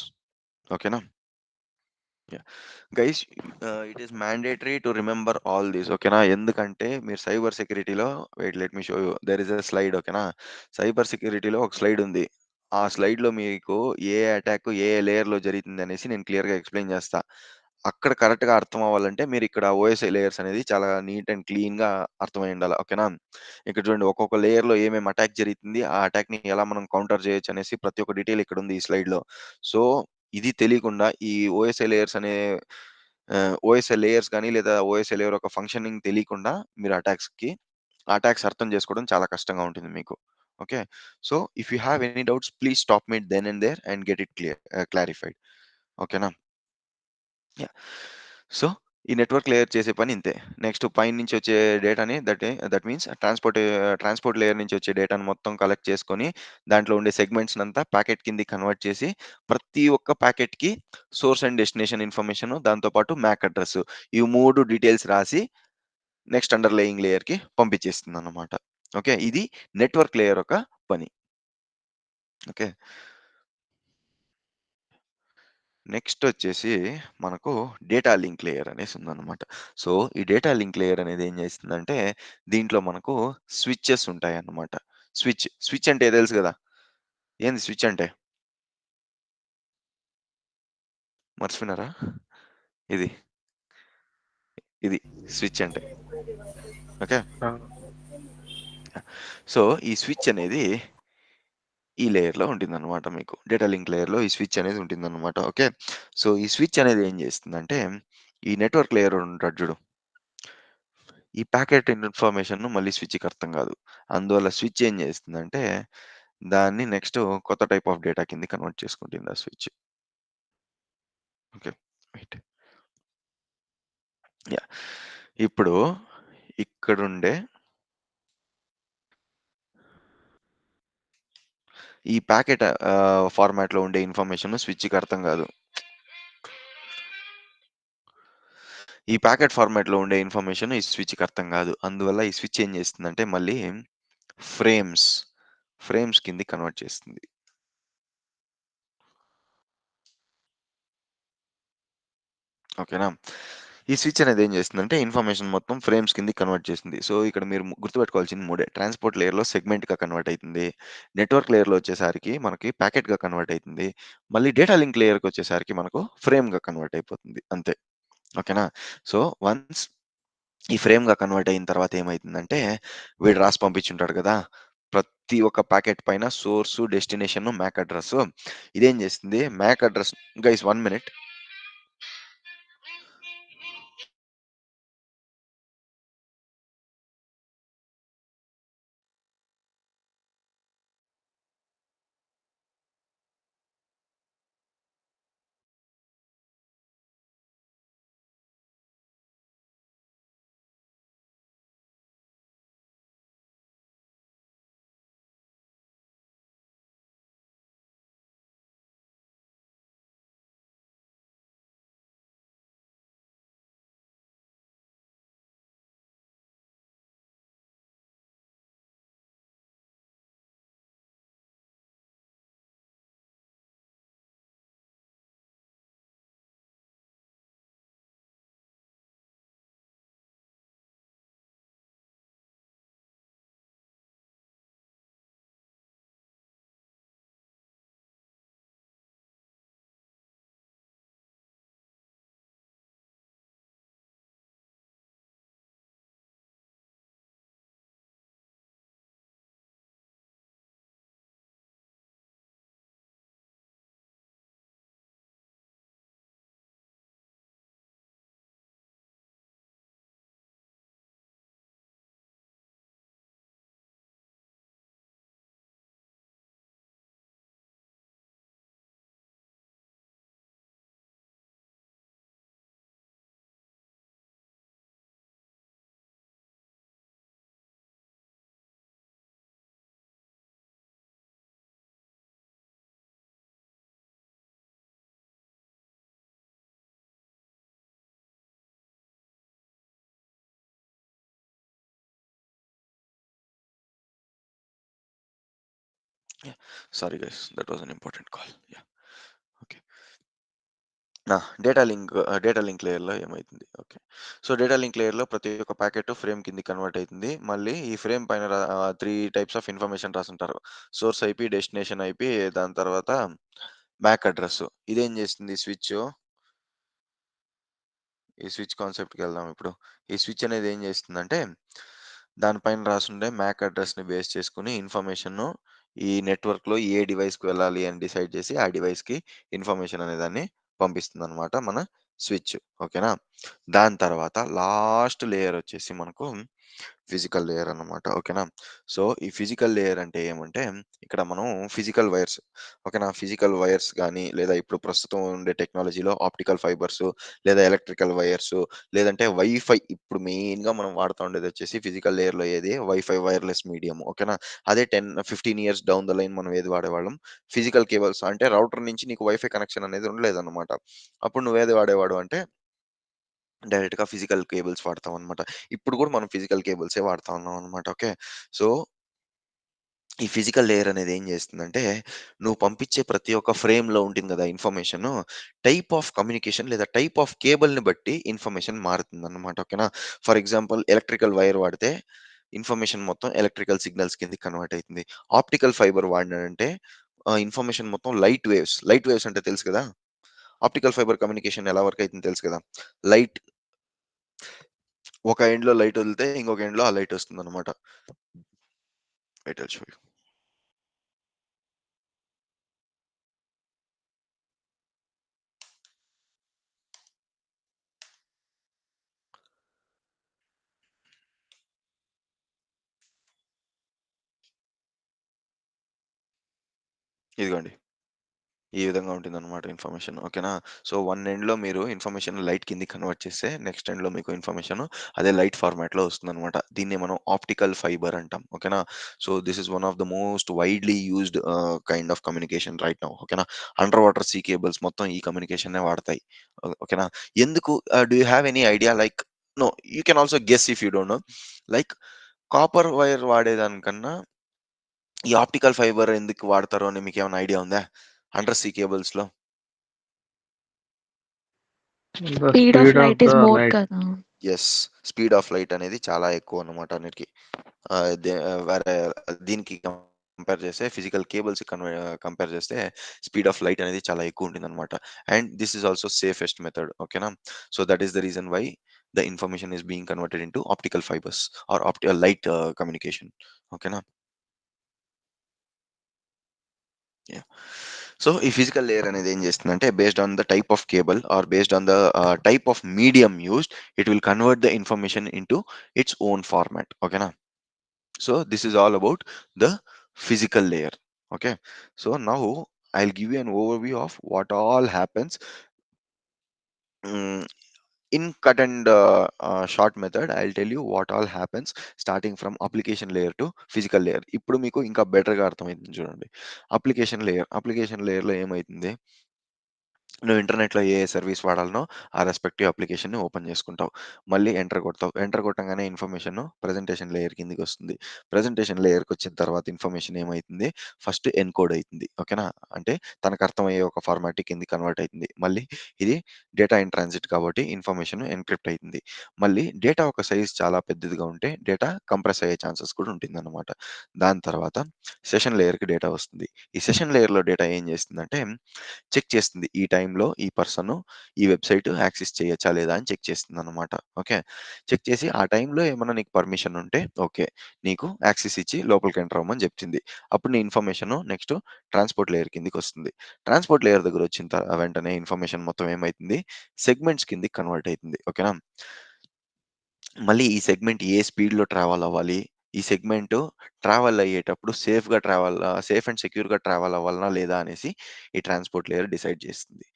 ఓకేనా? Yeah! Guys it is mandatory to remember all these. ఓకేనా? ఎందుకంటే మీరు సైబర్ సెక్యూరిటీలో let me show you there is a slide. ఓకేనా? సైబర్ సెక్యూరిటీలో ఒక స్లైడ్ ఉంది. ఆ స్లైడ్‌లో మీకు ఏ అటాక్ ఏ లేయర్‌లో జరిగిందనేసి నేను క్లియర్‌గా ఎక్స్‌ప్లెయిన్ చేస్తా. అక్కడ కరెక్ట్‌గా అర్థం అవ్వాలంటే మీరిక్కడ ఓఎస్ఐ లేయర్స్ అనేది చాలా నీట్ అండ్ క్లీన్‌గా అర్థమై ఉండాల. ఓకేనా? ఇక్కడ చూడండి ఒక్కొక్క లేయర్‌లో ఏమేమి అటాక్ జరుగుతుంది, ఆ అటాక్‌ని ఎలా మనం కౌంటర్ చేయొచ్చనేసి ప్రతి ఒక్క డీటెయిల్ ఇక్కడుంది ఈ స్లైడ్‌లో. సో, ఇది తెలియకుండా ఈ ఓఎస్ఐ లేయర్స్ అనే ఓఎస్ఐ లేయర్స్ గాని, లేదా ఓఎస్ఐ లేయర్ యొక్క ఫంక్షనింగ్ తెలియకుండా మీరు అటాక్స్ అర్థం చేసుకోవడం చాలా కష్టంగా ఉంటుంది మీకు. Okay. So, if you have any doubts please stop me then and there and get it clarified. ఓకేనా? యాహ్! సో, ఈ నెట్వర్క్ లేయర్ చేసే పని ఇంతే. నెక్స్ట్ పైనుంచి వచ్చే డేటాని దట్ మీన్స్ ట్రాన్స్‌పోర్ట్ లేయర్ నుంచి వచ్చే డేటాను మొత్తం కలెక్ట్ చేసుకొని, దాంట్లో ఉండే సెగ్మెంట్స్‌నంతా ప్యాకెట్ కిందకి కన్వర్ట్ చేసి, ప్రతి ఒక్క ప్యాకెట్‌కి సోర్స్ అండ్ డెస్టినేషన్ ఇన్ఫర్మేషను, దాంతో పాటు మ్యాక్ అడ్రెస్. ఈ 3 డీటెయిల్స్ రాసి నెక్స్ట్ అండర్‌లయింగ్ లేయర్‌కి పంపించేస్తుందన్నమాట. ఓకే. ఇది నెట్వర్క్ లేయర్ యొక్క పని. ఓకే. నెక్స్ట్ వచ్చేసి మనకు డేటా లింక్ లేయర్ అనేసి ఉందన్నమాట. సో, ఈ డేటా లింక్ లేయర్ అనేది ఏం చేస్తుందంటే, దీంట్లో మనకు స్విచెస్ ఉంటాయన్నమాట. స్విచ్ అంటే తెలుసు గదా! ఏంది స్విచ్ అంటే? మర్చిపోయినారా? ఇది. ఇది స్విచ్ అంటే. ఓకే. సో, ఈ స్విచ్ అనేది ఈ లేయర్‌లో ఉంటుందన్నమాట మీకు. డేటా లింక్ లేయర్‌లో ఈ స్విచ్ అనేది ఉంటుందన్నమాట. ఓకే. సో, ఈ స్విచ్ అనేది ఏం చేస్తుందంటే, ఈ నెట్వర్క్ లేయర్ ఉంటాడు చూడు. ఈ ప్యాకెట్ ఇన్ఫర్మేషన్‌ను మళ్ళీ స్విచ్‌కి అర్థం కాదు. అందువల్ల స్విచ్ ఏం చేస్తుందంటే, దాన్ని నెక్స్ట్ కొత్త టైప్ ఆఫ్ డేటా కిందకి కన్వర్ట్ చేసుకుంటుంది ఆ స్విచ్. ఓకే. రైట్. యా ఇప్పుడు ఇక్కడుండే ఈ ప్యాకెట్ ఫార్మాట్లో ఉండే ఇన్ఫర్మేషన్ స్విచ్కి అర్థం కాదు. ఈ ప్యాకెట్ ఫార్మాట్లో ఉండే ఇన్ఫర్మేషన్ ఈ స్విచ్కి అర్థం కాదు. అందువల్ల ఈ స్విచ్ ఏం చేస్తుందంటే మళ్ళీ ఫ్రేమ్స్ ఫ్రేమ్స్ కిందికి కన్వర్ట్ చేస్తుంది. ఓకేనా? ఈ స్విచ్ అనేది ఏం చేస్తుందంటే ఇన్ఫర్మేషన్ మొత్తం ఫ్రేమ్స్ కిందకి కన్వర్ట్ చేస్తుంది. సో, ఇక్కడ మీరు గుర్తుపెట్టుకోవాల్సింది మూడే. ట్రాన్స్‌పోర్ట్ లేయర్‌లో సెగ్మెంట్‌గా కన్వర్ట్ అయితుంది. నెట్వర్క్ లేయర్‌లో వచ్చేసరికి మనకి ప్యాకెట్‌గా కన్వర్ట్ అయితుంది. మళ్ళీ డేటా లింక్ లేయర్‌కొచ్చేసరికి మనకు ఫ్రేమ్‌గా కన్వర్ట్ అయిపోతుంది. అంతే. ఓకేనా? సో, వన్స్ ఈ ఫ్రేమ్‌గా కన్వర్ట్ అయిన తర్వాత ఏమైతుందంటే వీడు రాసి పంపించుంటాడు కదా! ప్రతి ఒక్క ప్యాకెట్ పైన సోర్సు, డెస్టినేషను, మ్యాక్ అడ్రెస్సు. ఇదేం చేస్తుంది MAC address guys 1 minute. Sorry guys that was an important call. Yeah! Okay. Data link లేయర్‌లో ఏమైతుంది? ఓకే. సో, డేటా లింక్ లేయర్‌లో ప్రతి ఒక్క ప్యాకెట్ ఫ్రేమ్ కిందకి కన్వర్ట్ అయితుంది. మళ్ళీ ఈ ఫ్రేమ్ పైన 3 టైప్స్ ఆఫ్ ఇన్ఫర్మేషన్ రాసుంటారు. సోర్స్ ఐపీ, డెస్టినేషన్ ఐపీ, దాని తర్వాత మ్యాక్ అడ్రెస్. ఇదేం చేస్తుంది స్విచ్చు? ఈ స్విచ్ కాన్సెప్ట్‌కెళ్దాం ఇప్పుడు. ఈ స్విచ్ అనేది ఏం చేస్తుందంటే, దానిపైన రాసుండే మ్యాక్ అడ్రెస్‌ని బేస్ చేసుకొని ఇన్ఫర్మేషన్‌ను ఈ నెట్వర్క్‌లో ఏ డివైస్‌కి వెళ్ళాలి అని డిసైడ్ చేసి, ఆ డివైస్‌కి ఇన్ఫర్మేషన్ అనేదాన్ని పంపిస్తుందనమాట మన స్విచ్. ఓకేనా? దాని తర్వాత లాస్ట్ లేయర్ వచ్చేసి మనకు ఫిజికల్ లేయర్ అన్నమాట. ఓకేనా? సో, ఈ ఫిజికల్ లేయర్ అంటే ఏమంటే, ఇక్కడ మనం ఫిజికల్ వైర్స్ ఓకేనా? ఫిజికల్ వైర్స్ గానీ, లేదా ఇప్పుడు ప్రస్తుతం ఉండే టెక్నాలజీలో ఆప్టికల్ ఫైబర్స్ లేదా ఎలక్ట్రికల్ వైర్సు, లేదంటే వైఫై ఇప్పుడు మెయిన్‌గా మనం వాడుతా ఉండేదొచ్చేసి ఫిజికల్ లేయర్‌లో ఏది వైఫై వైర్‌లెస్ మీడియం ఓకేనా? అదే 15 ఇయర్స్ డౌన్ ద లైన్ మనం ఏది వాడేవాళ్ళం ఫిజికల్ కేబుల్స్ అంటే రౌటర్ నుంచి నీకు వైఫై కనెక్షన్ అనేది ఉండలేదన్నమాట. అప్పుడు నువ్వేది వాడేవాడు అంటే డైరెక్ట్‌గా ఫిజికల్ కేబుల్స్ వాడతామనమాట. ఇప్పుడు కూడా మనం ఫిజికల్ కేబుల్సే వాడతా ఉన్నాం అనమాట. ఓకే. సో, ఈ ఫిజికల్ లేయర్ అనేది ఏం చేస్తుందంటే, నువ్వు పంపించే ప్రతి ఒక్క ఫ్రేమ్‌లో ఉంటుంది గదా! ఇన్ఫర్మేషను. టైప్ ఆఫ్ కమ్యూనికేషన్ లేదా టైప్ ఆఫ్ కేబుల్‌ని బట్టి ఇన్ఫర్మేషన్ మారుతుందన్నమాట. ఓకేనా? ఫర్ ఎగ్జాంపుల్ ఎలక్ట్రికల్ వైర్ వాడితే ఇన్ఫర్మేషన్ మొత్తం ఎలక్ట్రికల్ సిగ్నల్స్ కిందకి కన్వర్ట్ అయితుంది. ఆప్టికల్ ఫైబర్ వాడినాడంటే ఇన్ఫర్మేషన్ మొత్తం లైట్ వేవ్స్. లైట్ వేవ్స్ అంటే తెలుసు కదా! ఆప్టికల్ ఫైబర్ కమ్యూనికేషన్ ఎలా వర్క్ అయితుందో తెలుసు కదా! లైట్ ఒక ఎండ్‌లో లైట్ వదిలితే ఇంకొక ఎండ్‌లో ఆ లైట్ వస్తుందన్నమాట. Wait I'll show you. ఇదిగోండి. ఈ విధంగా ఉంటుందన్నమాట ఇన్ఫర్మేషన్. ఓకేనా? సో, వన్ ఎండ్‌లో మీరు ఇన్ఫర్మేషన్ లైట్ కిందకి కన్వర్ట్ చేస్తే, నెక్స్ట్ ఎండ్‌లో మీకు ఇన్ఫర్మేషన్ అదే లైట్ ఫార్మాట్‌లో వస్తుందన్నమాట. దీన్నే మనం ఆప్టికల్ ఫైబర్ అంటాం. ఓకేనా? So, this is one of the most widely used kind of communication right now. ఓకేనా? అండర్ వాటర్ సీ కేబుల్స్ మొత్తం ఈ కమ్యూనికేషన్‌నే వాడతాయి. ఓకేనా? ఎందుకు do you have any idea like no, you can also guess if you don't know. Like copper wire వాడేదానికన్నా ఈ optical fibre ఎందుకు వాడతారు అని మీకేమైనా ఐడియా ఉందా? అండర్ సీ కేబుల్స్‌లో? The Speed of speed of light is the more light. కదా. Yes. Speed of light అనేది చాలా ఎక్కువన్నమాట అన్నిటికి. వేరే దీనికి కంపేర్ చేస్తే ఫిజికల్ కేబుల్స్‌కి కంపేర్ చేస్తే స్పీడ్ ఆఫ్ లైట్ అనేది చాలా ఎక్కువుంటుందన్నమాట. And this is also safest method. ఓకేనా? So, that is the reason why the information is being converted into optical fibres or light communication. ఓకేనా? యాహ్! సో, ఈ physical layer అనేది ఏం చేస్తుందంటే based on the type of cable or based on the type of medium used, it will convert the information into its own format. ఓకేనా? So this is all about the physical layer. Okay. So now I'll give you an overview of what all happens mm, in cut and short method. I'll tell you what all happens starting from application layer to physical layer. ఇప్పుడు మీకు ఇంకా బెటర్గా అర్థమైంది చూడండి. Application లేయర్లో ఏమైతుంది, నువ్వు ఇంటర్నెట్‌లో ఏ సర్వీస్ వాడాలనో ఆ రెస్పెక్టివ్ అప్లికేషన్‌ని ఓపెన్ చేసుకుంటావు. మళ్ళీ ఎంటర్ కొడతావు. ఎంటర్ కొట్టంగానే ఇన్ఫర్మేషన్ ప్రెజెంటేషన్ లేయర్ కిందకొస్తుంది. ప్రెజెంటేషన్ లేయర్‌కొచ్చిన తర్వాత ఇన్ఫర్మేషన్ ఏమైతుంది, ఫస్ట్ ఎన్‌కోడ్ అయితుంది. ఓకేనా? అంటే తనకు అర్థమయ్యే ఒక ఫార్మాట్‌కి కిందకి కన్వర్ట్ అయితుంది. మళ్ళీ ఇది డేటా ఇన్ ట్రాన్సిట్ కాబట్టి ఇన్ఫర్మేషన్ ఎన్క్రిప్ట్ అయితుంది. మళ్ళీ డేటా ఒక సైజ్ చాలా పెద్దదిగా ఉంటే డేటా కంప్రెస్ అయ్యే ఛాన్సెస్ కూడా ఉంటుందన్నమాట. దాని తర్వాత సెషన్ లేయర్‌కి డేటా వస్తుంది. ఈ సెషన్ లేయర్‌లో డేటా ఏం చేస్తుందంటే చెక్ చేస్తుంది. ఈ టైంలో ఈ పర్సను ఈ వెబ్‌సైట్ యాక్సెస్ చేయొచ్చా లేదా అని చెక్ చేస్తుందనమాట. ఓకే. చెక్ చేసి ఆ టైంలో ఏమన్నా నీకు పర్మిషన్ ఉంటే ఓకే. నీకు యాక్సెస్ ఇచ్చి లోపలికి ఎంటర్ అవ్వమని చెప్తుంది. అప్పుడు నీ ఇన్ఫర్మేషను నెక్స్ట్ ట్రాన్స్‌పోర్ట్ లేయర్ కిందకొస్తుంది. ట్రాన్స్‌పోర్ట్ లేయర్ దగ్గరొచ్చిన వెంటనే ఇన్ఫర్మేషన్ మొత్తం ఏమైతుంది, సెగ్మెంట్స్ కిందకి కన్వర్ట్ అయితుంది. ఓకేనా? మళ్ళీ ఈ సెగ్మెంట్ ఏ స్పీడ్‌లో ట్రావెల్ అవ్వాలి, ఈ సెగ్మెంట్ ట్రావెల్ అయ్యేటప్పుడు సేఫ్ అండ్ సెక్యూర్‌గా ట్రావెల్ అవ్వాలనా లేదా అనేసి ఈ ట్రాన్స్‌పోర్ట్ లేయర్ డిసైడ్ చేస్తుంది.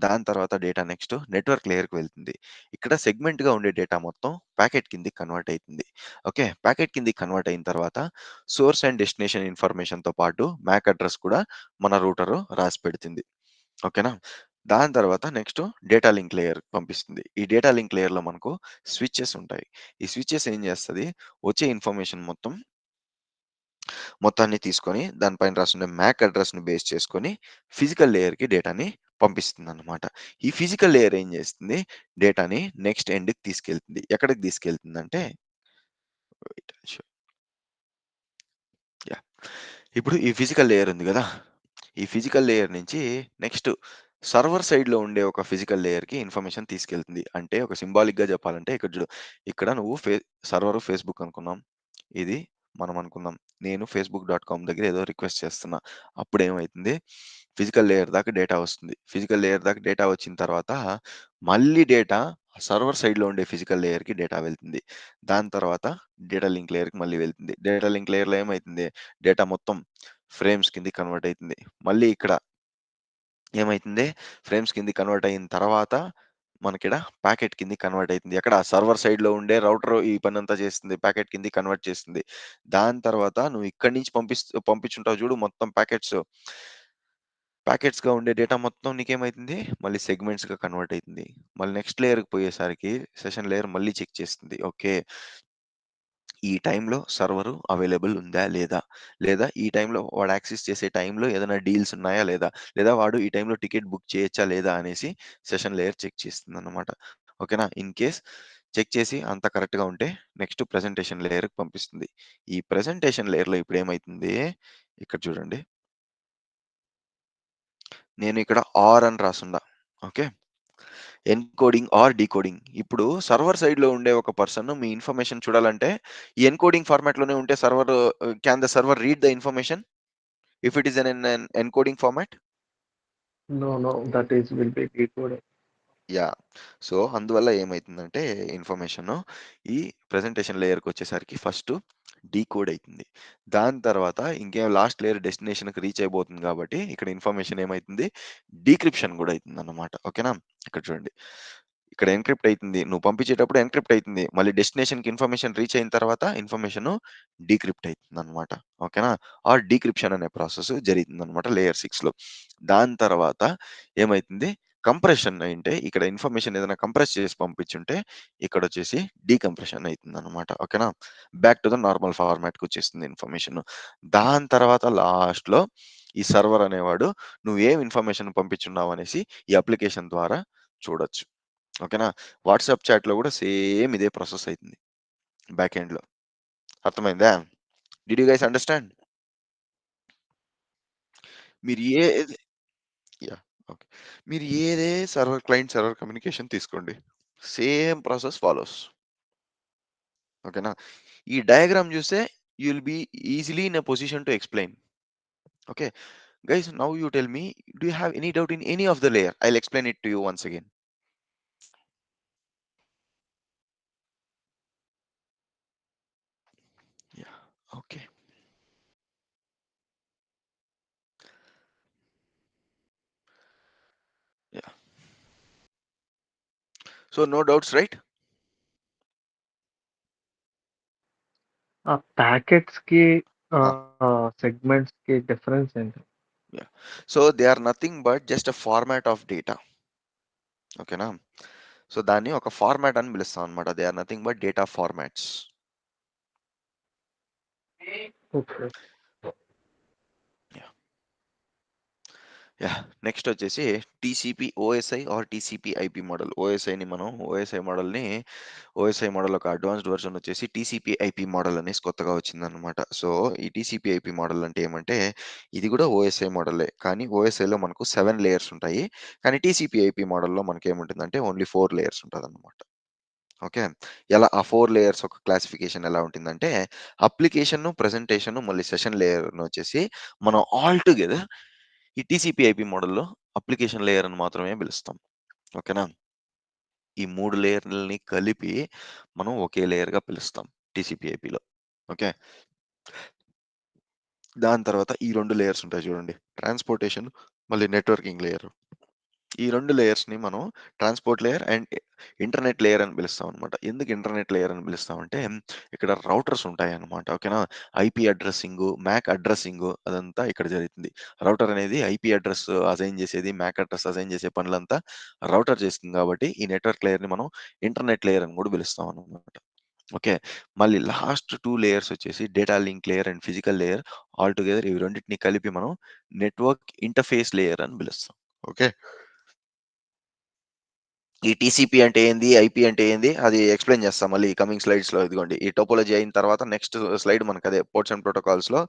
దాని తర్వాత డేటా నెక్స్ట్ నెట్వర్క్ లేయర్‌కి వెళ్తుంది. ఇక్కడ సెగ్మెంట్‌గా ఉండే డేటా మొత్తం ప్యాకెట్ కిందకి కన్వర్ట్ అయితుంది. ఓకే. ప్యాకెట్ కిందకి కన్వర్ట్ అయిన తర్వాత సోర్స్ అండ్ డెస్టినేషన్ ఇన్ఫర్మేషన్‌తో పాటు మ్యాక్ అడ్రెస్ కూడా మన రూటరు రాసి పెడుతుంది. ఓకేనా? దాని తర్వాత నెక్స్ట్ డేటా లింక్ లేయర్ పంపిస్తుంది. ఈ డేటా లింక్ లేయర్‌లో మనకు స్విచెస్ ఉంటాయి. ఈ స్విచెస్ ఏం చేస్తది, వచ్చే ఇన్ఫర్మేషన్ మొత్తాన్ని తీసుకొని దానిపైన రాసుండే మ్యాక్ అడ్రెస్‌ని బేస్ చేసుకొని ఫిజికల్ లేయర్‌కి డేటాని పంపిస్తుందన్నమాట. ఈ ఫిజికల్ లేయర్ ఏం చేస్తుంది, డేటాని నెక్స్ట్ ఎండ్‌కి తీసుకెళ్తుంది. ఎక్కడికి తీసుకెళ్తుందంటే వెయిట్ ఐల్ షో యాహ్! ఇప్పుడు ఈ ఫిజికల్ లేయర్ ఉంది గదా! ఈ ఫిజికల్ లేయర్ నుంచి నెక్స్ట్ సర్వర్ సైడ్‌లో ఉండే ఒక ఫిజికల్ లేయర్‌కి ఇన్ఫర్మేషన్ తీసుకెళ్తుంది. అంటే ఒక సింబాలిక్‌గా చెప్పాలంటే ఇక్కడ చూడు. ఇక్కడ నువ్వు సర్వర్ ఫేస్‌బుక్ అనుకుందాం. ఇది మనం అనుకుందాం. నేను ఫేస్‌బుక్.కామ్ దగ్గర ఏదో రిక్వెస్ట్ చేస్తున్నా. అప్పుడేమైతుంది, ఫిజికల్ లేయర్ దాకా డేటా వస్తుంది. ఫిజికల్ లేయర్ దాకా డేటా వచ్చిన తర్వాత మళ్ళీ డేటా సర్వర్ సైడ్‌లో ఉండే ఫిజికల్ లేయర్‌కి డేటా వెళ్తుంది. దాని తర్వాత డేటా లింక్ లేయర్‌కి మళ్ళీ వెళ్తుంది. డేటా లింక్ లేయర్‌లో ఏమైతుంది, డేటా మొత్తం ఫ్రేమ్స్ కిందకి కన్వర్ట్ అయితుంది. మళ్ళీ ఇక్కడ ఏమైతుంది, ఫ్రేమ్స్ కిందకి కన్వర్ట్ అయిన తర్వాత మనకిడ ప్యాకెట్ కిందకి కన్వర్ట్ అయితుంది. ఎక్కడ సర్వర్ సైడ్‌లో ఉండే రౌటర్ ఈ పనంతా చేస్తుంది. ప్యాకెట్ కిందకి కన్వర్ట్ చేస్తుంది. దాని తర్వాత నువ్వు ఇక్కడి నుంచి పంపించుంటావు చూడు మొత్తం ప్యాకెట్స్‌గా ఉండే డేటా మొత్తం నీకేమైతుంది, మళ్ళీ సెగ్మెంట్స్‌గా కన్వర్ట్ అయితుంది. మళ్ళీ నెక్స్ట్ లేయర్‌కి పోయేసరికి సెషన్ లేయర్ మళ్ళీ చెక్ చేస్తుంది. ఓకే. ఈ టైంలో సర్వరు అవైలబుల్ ఉందా లేదా? లేదా ఈ టైంలో వాడు యాక్సెస్ చేసే టైంలో ఏదైనా డీల్స్ ఉన్నాయా లేదా? లేదా వాడు ఈ టైంలో టికెట్ బుక్ చేయొచ్చా లేదా అనేసి సెషన్ లేయర్ చెక్ చేస్తుందన్నమాట. ఓకేనా? ఇన్ కేస్ చెక్ చేసి అంతా కరెక్ట్‌గా ఉంటే నెక్స్ట్ ప్రెజెంటేషన్ లేయర్‌కి పంపిస్తుంది. ఈ ప్రెజెంటేషన్ లేయర్‌లో ఇప్పుడేమైతుంది, ఇక్కడ చూడండి. నేను ఇక్కడ ఆర్ అని రాసుండా. ఓకే. Encoding or decoding. ఇప్పుడు సర్వర్ సైడ్‌లో ఉండే ఒక పర్సన్ మీ ఇన్ఫర్మేషన్ చూడాలంటే, ఈ ఎన్‌కోడింగ్ ఫార్మాట్‌లోనే ఉంటే can the server read the information if it is in encoding format? No, no, that is will be decoded. Yeah! So, అందువల్ల ఏమైతుందంటే ఇన్ఫర్మేషను ఈ ప్రెజెంటేషన్ లేయర్‌కొచ్చేసరికి ఫస్టు డీకోడ్ అవుతుంది. దాని తర్వాత ఇంకేం లాస్ట్ లేయర్ డెస్టినేషన్కి రీచ్ అయిపోతుంది కాబట్టి ఇక్కడ ఇన్ఫర్మేషన్ ఏమవుతుంది, డీక్రిప్షన్ కూడా అవుతుంది అన్నమాట. ఓకేనా, ఇక్కడ చూడండి, ఇక్కడ ఎన్క్రిప్ట్ అవుతుంది, నువ్వు పంపించేటప్పుడు ఎన్క్రిప్ట్ అవుతుంది, మళ్ళీ డెస్టినేషన్కి ఇన్ఫర్మేషన్ రీచ్ అయిన తర్వాత ఇన్ఫర్మేషన్ డీక్రిప్ట్ అవుతుంది అనమాట. ఓకేనా, ఆ డీక్రిప్షన్ అనే ప్రాసెస్ జరుగుతుంది అనమాట లేయర్ 6లో. దాని తర్వాత ఏమవుతుంది, కంప్రెషన్ అంటే ఇక్కడ ఇన్ఫర్మేషన్ ఏదైనా కంప్రెస్ చేసి పంపించుంటే ఇక్కడ వచ్చేసి డీకంప్రెషన్ అవుతుంది అనమాట. ఓకేనా, బ్యాక్ టు ద నార్మల్ ఫార్మాట్కి వచ్చేస్తుంది ఇన్ఫర్మేషన్. దాని తర్వాత లాస్ట్లో ఈ సర్వర్ అనేవాడు నువ్వు ఏం ఇన్ఫర్మేషన్ పంపించున్నావు అనేసి ఈ అప్లికేషన్ ద్వారా చూడొచ్చు. ఓకేనా, వాట్సాప్ చాట్లో కూడా సేమ్ ఇదే ప్రాసెస్ అవుతుంది బ్యాక్ ఎండ్లో. అర్థమైందా? Did you guys understand? మీరు యా ఓకే, మీరు ఏదే సర్వర్ క్లయింట్ సర్వర్ కమ్యూనికేషన్ తీసుకోండి, సేమ్ ప్రాసెస్ ఫాలోస్. ఓకేనా, ఈ డయాగ్రామ్ చూస్తే you will be easily in a position to explain. Okay guys, now you tell me, do you have any doubt in any of the layer? I'll explain it to you once again. Yeah, okay. Yeah, so no doubts, right? ఆ packets కి Huh. Segments కి difference ఏంటి? Yeah, so they are nothing but just a format of data. Okay na, so దాన్ని ఒక format అని పిలుస్తాం అనమాట. They are nothing but data formats. Okay. Yeah, next వచ్చేసి TCP OSI or TCP IP model. ఓఎస్ఐని మనం OSI model ఒక advanced version వచ్చేసి టీసీపీ ఐపీ మోడల్ అనేసి కొత్తగా వచ్చిందనమాట. సో ఈ టీసీపీ ఐపీ మోడల్ అంటే ఏమంటే ఇది కూడా ఓఎస్ఐ మోడలే, కానీ ఓఎస్ఐలో మనకు 7 లేయర్స్ ఉంటాయి, కానీ టీసీపీ ఐపీ మోడల్లో మనకి ఏముంటుందంటే ఓన్లీ 4 లేయర్స్ ఉంటుంది అనమాట. ఓకే, ఎలా ఆ 4 లేయర్స్ ఒక క్లాసిఫికేషన్ ఎలా ఉంటుందంటే అప్లికేషన్, ప్రెజెంటేషన్, మళ్ళీ సెషన్ లేయర్ వచ్చేసి మనం ఆల్ టుగెదర్ ఈ టీసీపీ ఐపీ మోడల్లో అప్లికేషన్ లేయర్ అని మాత్రమే పిలుస్తాం. ఓకేనా, ఈ 3 లేయర్లని కలిపి మనం ఒకే లేయర్గా పిలుస్తాం టీసీపీ ఐపీలో. ఓకే, దాని తర్వాత ఈ 2 లేయర్స్ ఉంటాయి చూడండి, ట్రాన్స్పోర్టేషన్ మళ్ళీ నెట్వర్కింగ్ లేయర్. ఈ 2 లేయర్స్ని మనం transport layer and internet layer అని పిలుస్తాం అనమాట. ఎందుకు ఇంటర్నెట్ లేయర్ అని పిలుస్తామంటే ఇక్కడ రౌటర్స్ ఉంటాయి అనమాట. ఓకేనా, ఐపీ అడ్రస్సింగ్, మ్యాక్ అడ్రస్సింగ్ అదంతా ఇక్కడ జరుగుతుంది. రౌటర్ అనేది ఐపీ అడ్రస్ అసైన్ చేసేది, మ్యాక్ అడ్రస్ అసైన్ చేసే పనులంతా రౌటర్ చేస్తుంది కాబట్టి ఈ నెట్వర్క్ లేయర్ని మనం ఇంటర్నెట్ లేయర్ అని కూడా పిలుస్తాం అనమాట. ఓకే, మళ్ళీ లాస్ట్ 2 లేయర్స్ వచ్చేసి data link layer and physical layer. All together ఇవి రెండింటిని కలిపి మనం నెట్వర్క్ ఇంటర్ఫేస్ లేయర్ అని పిలుస్తాం. ఓకే, ఈ టీసీపీ అంటే ఏంది, ఐపీ అంటే ఏంది అది ఎక్స్ప్లెయిన్ చేస్తాం మళ్ళీ కమింగ్ స్లైడ్స్లో. ఇదిగోండి, ఈ టోపోలజీ అయిన తర్వాత నెక్స్ట్ స్లైడ్ మనకు అదే పోర్ట్స్ అండ్ ప్రోటోకాల్స్లో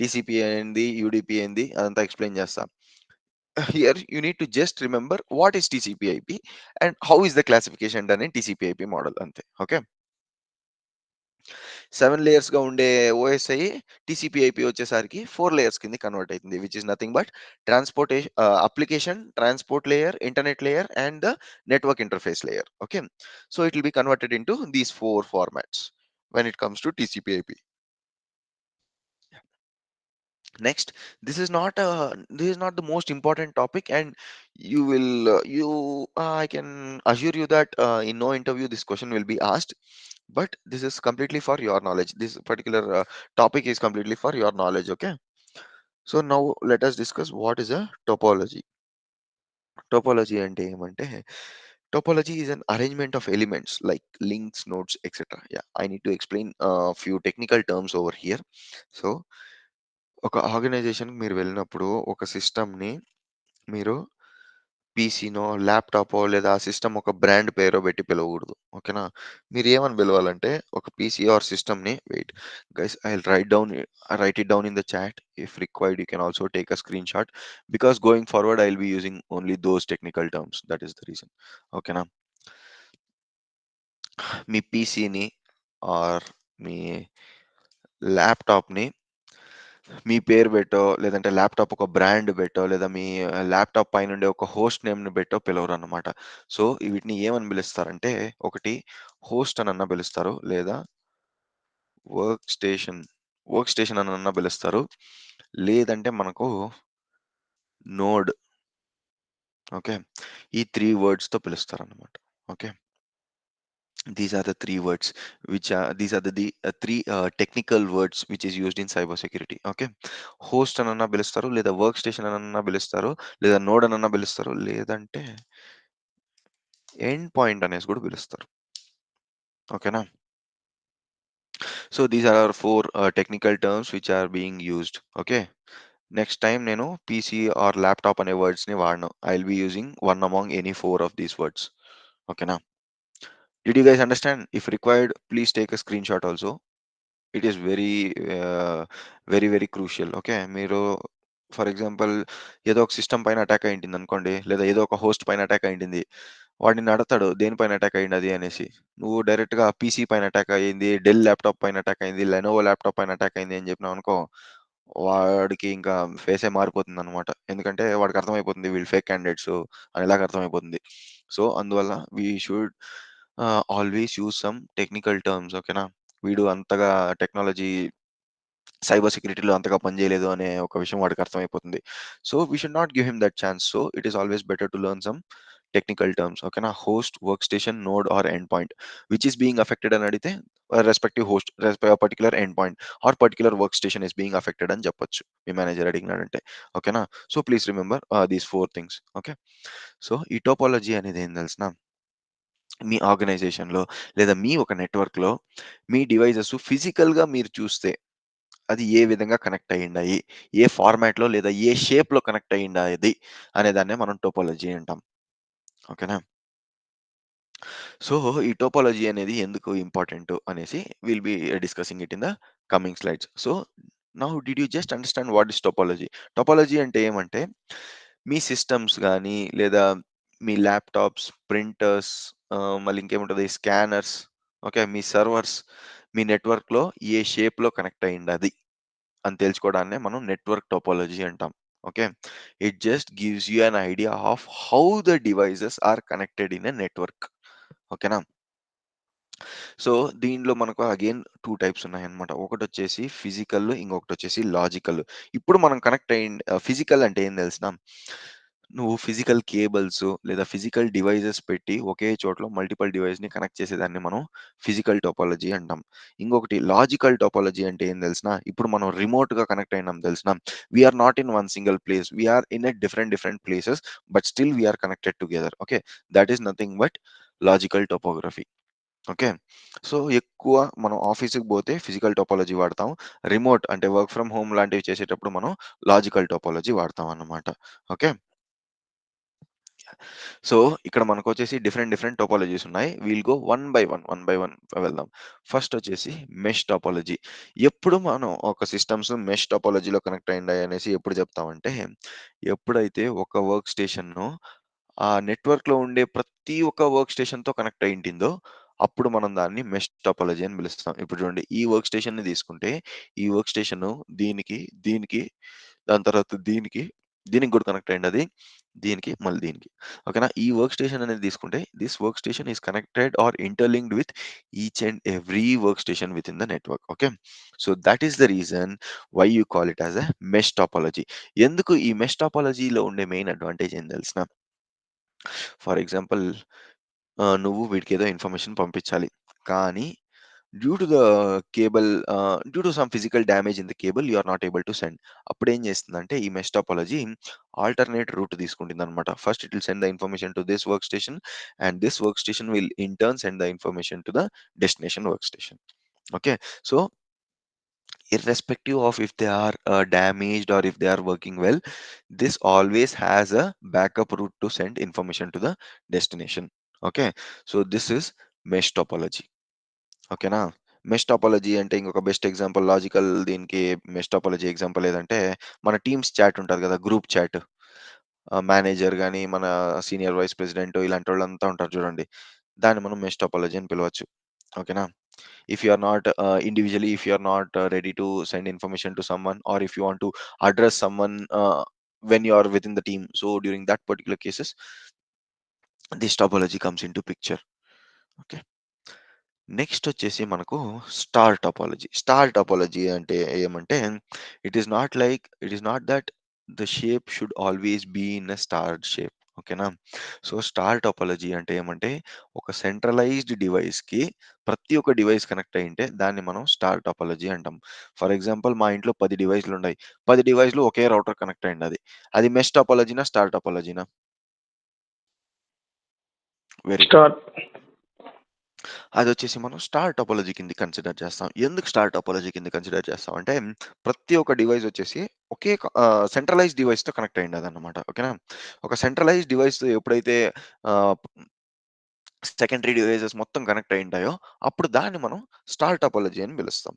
టీసీపీ ఏంది, యూడీపీ ఏంది అదంతా ఎక్స్ప్లెయిన్ చేస్తాం. Here you need to just remember what is TCP IP and how is the classification done in TCP IP model, అంతే. ఓకే, 7 లేయర్స్గా ఉండే ఓఎస్ఐ టీసీపీ ఐపీ వచ్చేసరికి 4 layers కింద కన్వర్ట్ అవుతుంది, which is nothing but transportation, application, transport layer, internet layer and the network interface layer. Okay, so it will be converted into these 4 formats when it comes to TCP/IP. Next, this is not the most important topic, and you will I can assure you that in no interview this question will be asked, but this is completely for your knowledge. This particular topic is completely for your knowledge. Okay, so now let us discuss what is a topology. Topology ante emante, topology is an arrangement of elements like links, nodes, etc. Yeah, I need to explain a few technical terms over here. So ఒక ఆర్గనైజేషన్కి మీరు వెళ్ళినప్పుడు ఒక సిస్టమ్ని మీరు పీసీనో, ల్యాప్టాపో లేదా ఆ system ఒక brand పేరో పెట్టి పిలవకూడదు. ఓకేనా, మీరు ఏమని పిలవాలంటే ఒక పీసీ ఆర్ సిస్టమ్ని, wait guys, I write it down in the chat. If required you can also take a screen shot, because going forward I will be using only those technical terms. That is the reason. ఓకేనా, మీ పీసీని are మీ ల్యాప్టాప్ని మీ పేరు పెట్టో, లేదంటే laptop ఒక brand పెట్టో, లేదా మీ laptop పైనుండే ఒక host నేమ్‌ని పెట్టో పిలవరనమాట. So, వీటిని ఏమని పిలుస్తారంటే, ఒకటి హోస్ట్ అనన్నా పిలుస్తారు, లేదా వర్క్ స్టేషన్ అని అన్న పిలుస్తారు. లేదంటే మనకు నోడ్. ఓకే. ఈ 3 వర్డ్స్‌తో పిలుస్తారనమాట. Okay. These are the 3 words which are these are the 3 technical words which is used in cyber security. Okay. Host అనన్నా పిలుస్తారు, లేదా వర్క్ స్టేషన్ అనన్నా పిలుస్తారు, లేదా నోడ్ అనన్నా పిలుస్తారు, లేదంటే ఎండ్ పాయింట్ అనేసి కూడా పిలుస్తారు. ఓకేనా? So these are 4 technical terms which are being used. Okay. Next time నేను పీసీ ఆర్ ల్యాప్‌టాప్ అనే వర్డ్స్‌ని వాడను. I will be using one among any 4 of these words. ఓకేనా? Did you guys understand? If required please take a screenshot also. It is very crucial. Okay. మీరు for example ఏదో ఒక system పైన attack అయ్యుంటుంది అనుకోండి, లేదా ఏదో ఒక హోస్ట్ పైన అటాక్ అయ్యుంటుంది. వాడు నిన్ను అడగతాడు దేనిపైన అటాక్ అయ్యిందది అనేసి. నువ్వు డైరెక్ట్‌గా పీసీ పైన అటాక్ అయ్యింది, డెల్ ల్యాప్‌టాప్ పైన అటాక్ అయింది, లెనోవో ల్యాప్‌టాప్ పైన అటాక్ అయింది అని చెప్పినావనుకో, వాడికి ఇంకా ఫేసే మారిపోతుందనమాట. ఎందుకంటే వాడికి అర్థమైపోతుంది వీళ్ళు ఫేక్ క్యాండిడేట్స్ అనేలాగా అర్థమైపోతుంది. సో అందువల్ల we should always use some technical terms. ఓకేనా? వీడు అంతగా టెక్నాలజీ సైబర్ సెక్యూరిటీలో అంతగా పనిచేయలేదు అనే ఒక విషయం వాడికి అర్థమైపోతుంది. So we should not give him that chance. So it is always better to learn some technical terms. ఓకేనా? Host, workstation, node or end point which is being affected అని అడిగితే respective host, particular end point or particular work station is being affected అని చెప్పొచ్చు మీ manager అడిగినాడంటే. ఓకేనా? So please remember these 4 things. Okay. So ఈ topology అనేది ఏం తెలిసిన, మీ ఆర్గనైజేషన్‌లో లేదా మీ ఒక నెట్వర్క్‌లో మీ డివైజెస్ ఫిజికల్‌గా మీరు చూస్తే అది ఏ విధంగా కనెక్ట్ అయ్యుండాయి, ఏ ఫార్మాట్‌లో లేదా ఏ షేప్‌లో కనెక్ట్ అయ్యుండాది అనే దాన్నే మనం టోపోలజీ అంటాం. ఓకేనా? సో ఈ టోపోలజీ అనేది ఎందుకు ఇంపార్టెంట్ అనేసి will be discussing it in the coming slides. So now did you just understand what is topology? Topology అంటే ఏమంటే మీ సిస్టమ్స్ గానీ, లేదా మీ ల్యాప్‌టాప్స్, ప్రింటర్స్, మళ్ళీ ఇంకేముంటది స్కానర్స్, ఓకే. మీ సర్వర్స్, మీ నెట్వర్క్‌లో ఏ షేప్‌లో కనెక్ట్ అయ్యుండాది అని తెలుసుకోవడాన్నే మనం నెట్వర్క్ టోపోలజీ అంటాం. Okay. It just gives you an idea of how the devices are connected in a network. ఓకేనా? సో దీనిలో మనకు అగైన్ 2 టైప్స్ ఉన్నాయన్నమాట. ఒకటొచ్చేసి ఫిజికల్, ఇంకొకటొచ్చేసి లాజికల్. ఇప్పుడు మనం కనెక్ట్ ఫిజికల్ అంటే ఏం తెలుసునా? నువ్వు ఫిజికల్ కేబుల్స్ లేదా ఫిజికల్ డివైసెస్ పెట్టి ఒకే చోటలో మల్టిపుల్ డివైస్‌ని కనెక్ట్ చేసేదాన్ని మనం ఫిజికల్ టోపోలజీ అంటాం. ఇంకొకటి లాజికల్ టోపోలజీ అంటే ఏం తెలుసునా? ఇప్పుడు మనం రిమోట్‌గా కనెక్ట్ అయినాం తెలుసునా? We are not in one single place. We are in a different places but still we are connected together. Okay. That is nothing but logical topography. Okay. So ఎక్కువ మనం ఆఫీస్‌కి పోతే ఫిజికల్ టోపోలజీ వాడతాం. Remote అంటే work from home లాంటివి చేసేటప్పుడు మనం logical topology వాడతాం అన్నమాట. ఓకే. సో ఇక్కడ మనకొచ్చేసి డిఫరెంట్ టోపోలజీస్ ఉన్నాయి. We'll go one by one వెళ్దాం. ఫస్ట్ వచ్చేసి మెష్ టోపోలజీ. ఎప్పుడు మనం ఒక సిస్టమ్స్ మెష్ టోపోలజీలో కనెక్ట్ అయ్యిండాయి అనేసి ఎప్పుడు చెప్తామంటే, ఎప్పుడైతే ఒక వర్క్ స్టేషన్‌ను ఆ నెట్వర్క్‌లో ఉండే ప్రతి ఒక్క వర్క్ స్టేషన్‌తో కనెక్ట్ అయ్యుంటుందో, అప్పుడు మనం దాన్ని మెష్ టోపోలజీ అని పిలుస్తాం. ఇప్పుడు చూడండి ఈ వర్క్ స్టేషన్‌ని తీసుకుంటే, ఈ వర్క్ స్టేషను దీనికి, దాని తర్వాత దీనికి కూడా కనెక్ట్ అయ్యుండది. మళ్ళీ దీనికి. ఓకేనా? ఈ వర్క్ స్టేషన్ అనేది తీసుకుంటే, this work station is connected or interlinked with each and every work station within the network. Okay. So that is the reason why you call it as a mesh topology. ఎందుకు ఈ mesh టోపోలజీలో ఉండే main advantage ఏం తెలుసునా? For example నువ్వు వీడికేదో information పంపించాలి. కానీ due to the due to some physical damage in the cable you are not able to send. అప్పుడేం చేస్తుందంటే ఈ మెష్ టోపోలజీ ఆల్టర్‌నేట్ రూట్ తీసుకుంటుందన్నమాట. First it will send the information to this work station and this work station will in turn send the information to the destination workstation. Okay. So irrespective of if they are damaged or if they are working well, this always has a backup route to send information to the destination. Okay. So this is mesh topology. ఓకేనా? Mesh టాపోలజీ అంటే ఇంకొక best example logical దీనికి mesh టాపోలజీ example ఏదంటే మన teams chat ఉంటది కదా! Group chat. Manager గాని, మన సీనియర్ వైస్ ప్రెసిడెంట్ ఇలాంటోళ్ళంతా ఉంటారు చూడండి. దాన్ని మనం మెష్ టాపోలజీ అని పిలవచ్చు. ఓకేనా? if you are not individually, if you are not ready to send information to someone, or if you want to address someone when you are within the team, so during that particular cases this topology comes into picture. Okay. Next వచ్చేసి మనకు star topology. Star topology అంటే ఏమంటే it is not that the shape should always be in a star shape. ఓకేనా? So star topology అంటే ఏమంటే ఒక centralised డివైస్‌కి ప్రతి ఒక్క డివైస్ కనెక్ట్ అయ్యుంటే దాన్ని మనం స్టార్ టోపాలజీ అంటాం. ఫర్ ఎగ్జాంపుల్ మా ఇంట్లో 10 డివైస్‌లున్నాయి. 10 డివైస్‌లు ఒకే రౌటర్ కనెక్ట్ అయ్యుండాది. అది మెష్ టోపాలజీనా? స్టార్ టోపాలజీనా? Very good. స్టార్. అదొచ్చేసి మనం స్టార్ టోపాలజీ కింద కన్సిడర్ చేస్తాం. ఎందుకు స్టార్ టోపాలజీ కింద కన్సిడర్ చేస్తాం అంటే ప్రతి ఒక్క డివైస్ వచ్చేసి ఒకే సెంట్రలైజ్డ్ డివైస్‌తో కనెక్ట్ అయ్యుండాదన్నమాట. ఓకేనా? ఒక సెంట్రలైజ్డ్ డివైస్ ఎప్పుడైతే ఆహ్, సెకండరీ డివైసెస్ మొత్తం కనెక్ట్ అయ్యుంటాయో అప్పుడు దాన్ని మనం స్టార్ టోపాలజీ అని పిలుస్తాం.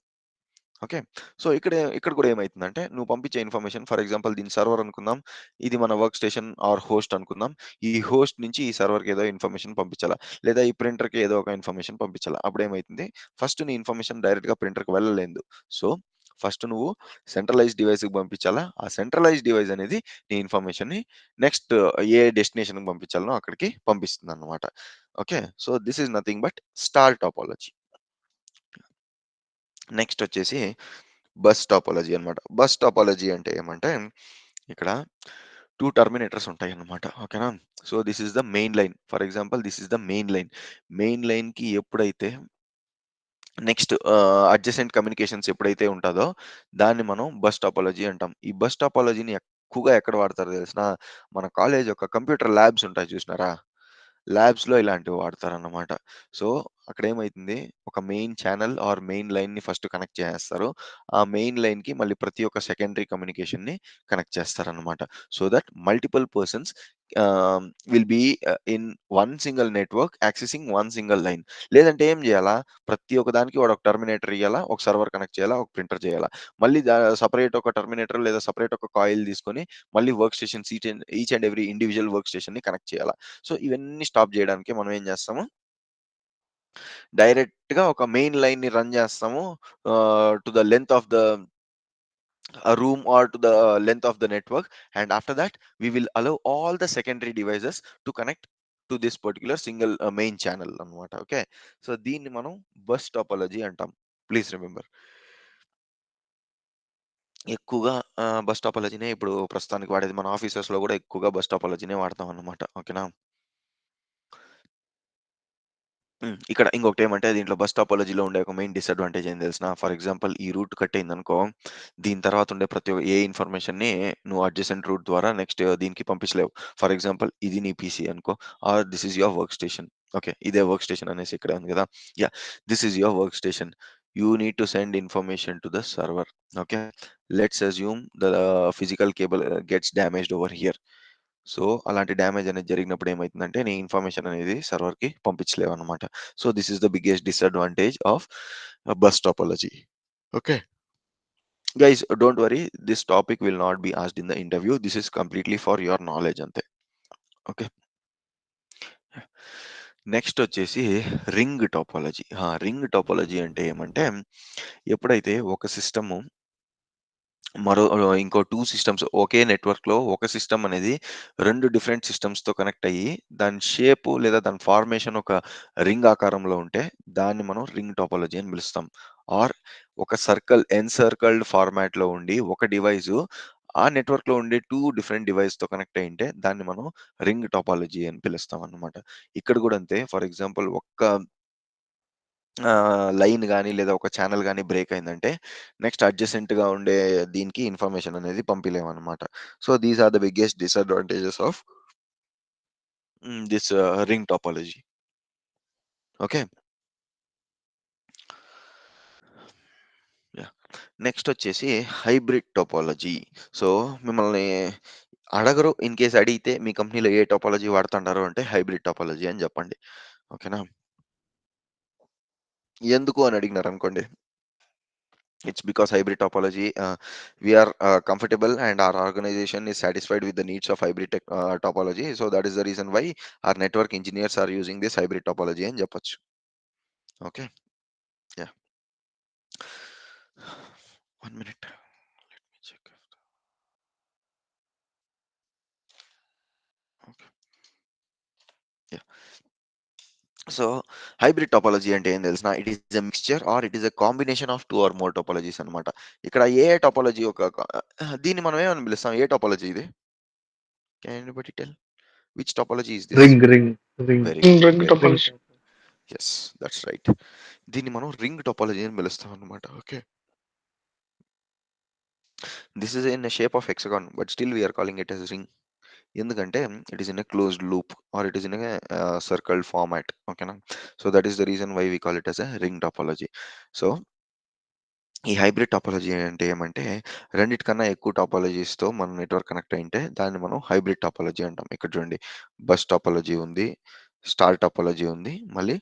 ఓకే. సో ఇక్కడ కూడా ఏమైతుందంటే నువ్వు పంపించే ఇన్ఫర్మేషన్ ఫర్ ఎగ్జాంపుల్ దీన్ని సర్వర్ అనుకుందాం. ఇది మన వర్క్ స్టేషన్ ఆర్ హోస్ట్ అనుకుందాం. ఈ హోస్ట్ నుంచి ఈ సర్వర్‌కి ఏదో ఇన్ఫర్మేషన్ పంపించాలా. లేదా ఈ ప్రింటర్‌కి ఏదో ఒక ఇన్ఫర్మేషన్ పంపించాలా. అప్పుడేమైతుంది ఫస్ట్ నీ ఇన్ఫర్మేషన్ డైరెక్ట్‌గా ప్రింటర్‌కి వెళ్ళలేదు. సో ఫస్ట్ నువ్వు సెంట్రలైజ్డ్ డివైస్‌కి పంపించాలా. ఆ సెంట్రలైజ్డ్ డివైస్ అనేది నీ ఇన్ఫర్మేషన్‌ని నెక్స్ట్ ఏ డెస్టినేషన్‌కి పంపించాలనో అక్కడికి పంపిస్తుందన్నమాట. Okay. So this is nothing but star topology. Next వచ్చేసి బస్ టాపాలజీ అన్నమాట. బస్ టాపాలజీ అంటే ఏమంటే ఇక్కడ 2 టర్మినేటర్స్ ఉంటాయన్నమాట. ఓకేనా? So this is the main line. For example this is the main line. Main లైన్‌కి ఎప్పుడైతే నెక్స్ట్ అడ్జసెంట్ కమ్యూనికేషన్స్ ఎప్పుడైతే ఉంటదో దాన్ని మనం బస్ టాపాలజీ అంటాం. ఈ బస్ టాపాలజీని ఎక్కువగా ఎక్కడ వాడతారో తెలిసినా? మన కాలేజ్ యొక్క కంప్యూటర్ ల్యాబ్స్ ఉంటాయి చూసినారా? ల్యాబ్స్‌లో ఇలాంటివి వాడతారన్నమాట. సో, అక్కడేమైతుంది ఒక మెయిన్ ఛానెల్ ఆర్ మెయిన్ లైన్‌ని ఫస్ట్ కనెక్ట్ చేసేస్తారు. ఆ మెయిన్ లైన్‌కి మళ్ళీ ప్రతి ఒక్క సెకండరీ కమ్యూనికేషన్‌ని కనెక్ట్ చేస్తారన్నమాట. So that multiple persons will be in one single network accessing one single line. లేదంటే ఏం జేయాలా? ప్రతి ఒక్క దానికి వాడు ఒక టర్మినేటర్ ఇయ్యాలా, ఒక సర్వర్ కనెక్ట్ చేయాలా, ఒక ప్రింటర్ చేయాలా. మళ్ళీ సెపరేట్ ఒక టర్మినేటర్ లేదా సెపరేట్ ఒక కాయిల్ తీసుకొని మళ్ళీ workstations each and every individual work స్టేషన్‌ని కనెక్ట్ చేయాలా. సో, ఇవన్నీ స్టాప్ జేయడానికి మనం ఏం జేస్తాము? డైరెక్ట్‌గా ఒక మెయిన్ లైన్‌ని రన్ జేస్తాము. To the length of the room or to the length of the network, and after that we will allow all the secondary devices to connect to this particular single main channel అన్నమాట. Okay. So దీన్ని మనం bus topology అంటాం. Please remember. ఎక్కువగా bus టాపాలజీనే ఇప్పుడు ప్రస్తుతానికి వాడేది. మన ఆఫీసెస్‌లో గూడా ఎక్కువగా బస్ టాపాలజీనే వాడతాం అన్నమాట. ఓకేనా? ఇక్కడ ఇంకొకటేమంటే దీంట్లో బస్ టాపాలజీలో ఉండే ఒక మెయిన్ డిసడ్వాంటేజ్ ఏం తెలిసినా? ఫర్ ఎగ్జాంపుల్ ఈ రూట్ కట్ అయిందనుకో, దీని తర్వాత ఉండే ప్రతి ఒక్క ఇన్ఫర్మేషన్‌ని నువ్వు అడ్జసెంట్ రూట్ ద్వారా నెక్స్ట్ దీనికి పంపించలేవు. ఫర్ ఎగ్జాంపుల్ ఇది నీ పీసీ అనుకో, or this is your workstation. Okay. ఇదే వర్క్ స్టేషన్ అనేసి ఇక్కడే ఉంది గదా! Yeah! This is your workstation. You need to send information to the server. Okay. Let's assume the physical cable gets damaged over here. So, అలాంటి damage అనేది జరిగినప్పుడు ఏమైతుందంటే, నీ ఇన్ఫర్మేషన్ అనేది సర్వర్‌కి పంపించలేవన్నమాట. So, this is the biggest disadvantage of bus topology. Okay. Guys don't worry. This topic will not be asked in the interview. This is completely for your knowledge అంతే. Okay. Next వచ్చేసి ring topology. Ring topology అంటే ఏమంటే, ఎప్పుడైతే ఒక system ఇంకో 2 systems ఒకే నెట్వర్క్‌లో ఒక system అనేది 2 డిఫరెంట్ సిస్టమ్స్‌తో కనెక్ట్ అయ్యి, దాని షేపు లేదా దాని ఫార్మేషన్ ఒక రింగ్ ఆకారంలో ఉంటే, దాన్ని మనం రింగ్ టోపాలజీ అని పిలుస్తాం. ఆర్ ఒక ఎన్‌సర్కిల్డ్ ఫార్మాట్‌లో ఉండి, ఒక డివైసు ఆ నెట్వర్క్‌లో ఉండే 2 డిఫరెంట్ డివైస్‌తో కనెక్ట్ అయ్యుంటే, దాన్ని మనం రింగ్ టోపాలజీ అని పిలుస్తామన్నమాట. ఇక్కడ గూడా అంతే. ఫర్ ఎగ్జాంపుల్ ఒక్క లైన్ గాని, లేదా ఒక ఛానెల్ గాని బ్రేక్ అయిందంటే, నెక్స్ట్ అడ్జసెంట్‌గా ఉండే దీనికి ఇన్ఫర్మేషన్ అనేది పంపియలేమనమాట. So, these are the biggest disadvantages of this ring topology. Okay. Yeah! Next వచ్చేసి హైబ్రిడ్ టోపాలజీ. సో, మిమ్మల్ని అడగరు. ఇన్ కేస్ అడిగితే మీ కంపెనీలో ఏ టోపాలజీ వాడుతుండారు అంటే హైబ్రిడ్ టోపాలజీ అని జెప్పండి. ఓకేనా? ఎందుకు అని అడిగినారనుకోండి. It's because hybrid topology, we are comfortable and our organization is satisfied with the needs of hybrid topology. So that is the reason why our network engineers are using this hybrid topology అని చెప్పొచ్చు. Okay. Yeah! 1 minute. Let me check. ఓకే. Yeah! So, hybrid topology అంటే ఏం తెలిసిన, it is a mixture or it is a combination of 2 or more topologies అనమాట. ఇక్కడ ఏ టాపాలజీ దీన్ని మనం ఏమని పిలుస్తాం? ఏ టాపాలజీ ఇది? Can anybody tell which topology is this? ring. Very good, Ring very good. topology. Yes, that's right. దీన్ని మనం రింగ్ టాపాలజీ అని పిలుస్తాం అనమాట. Okay, this is in shape of hexagon but still we're calling it as ring. ఎందుకంటే it is in a closed loop or it is in a circle format. ఓకేనా? So that is the reason why we call it as a ring topology. So ఈ hybrid topology అంటే ఏమంటే, రెండిటికన్నా ఎక్కువ టాపాలజీస్తో మన network connect అయింటే దాన్ని మనం hybrid topology అంటాం. ఇక్కడ చూడండి, బస్ టాపాలజీ ఉంది, స్టార్ టాపాలజీ ఉంది, మళ్ళీ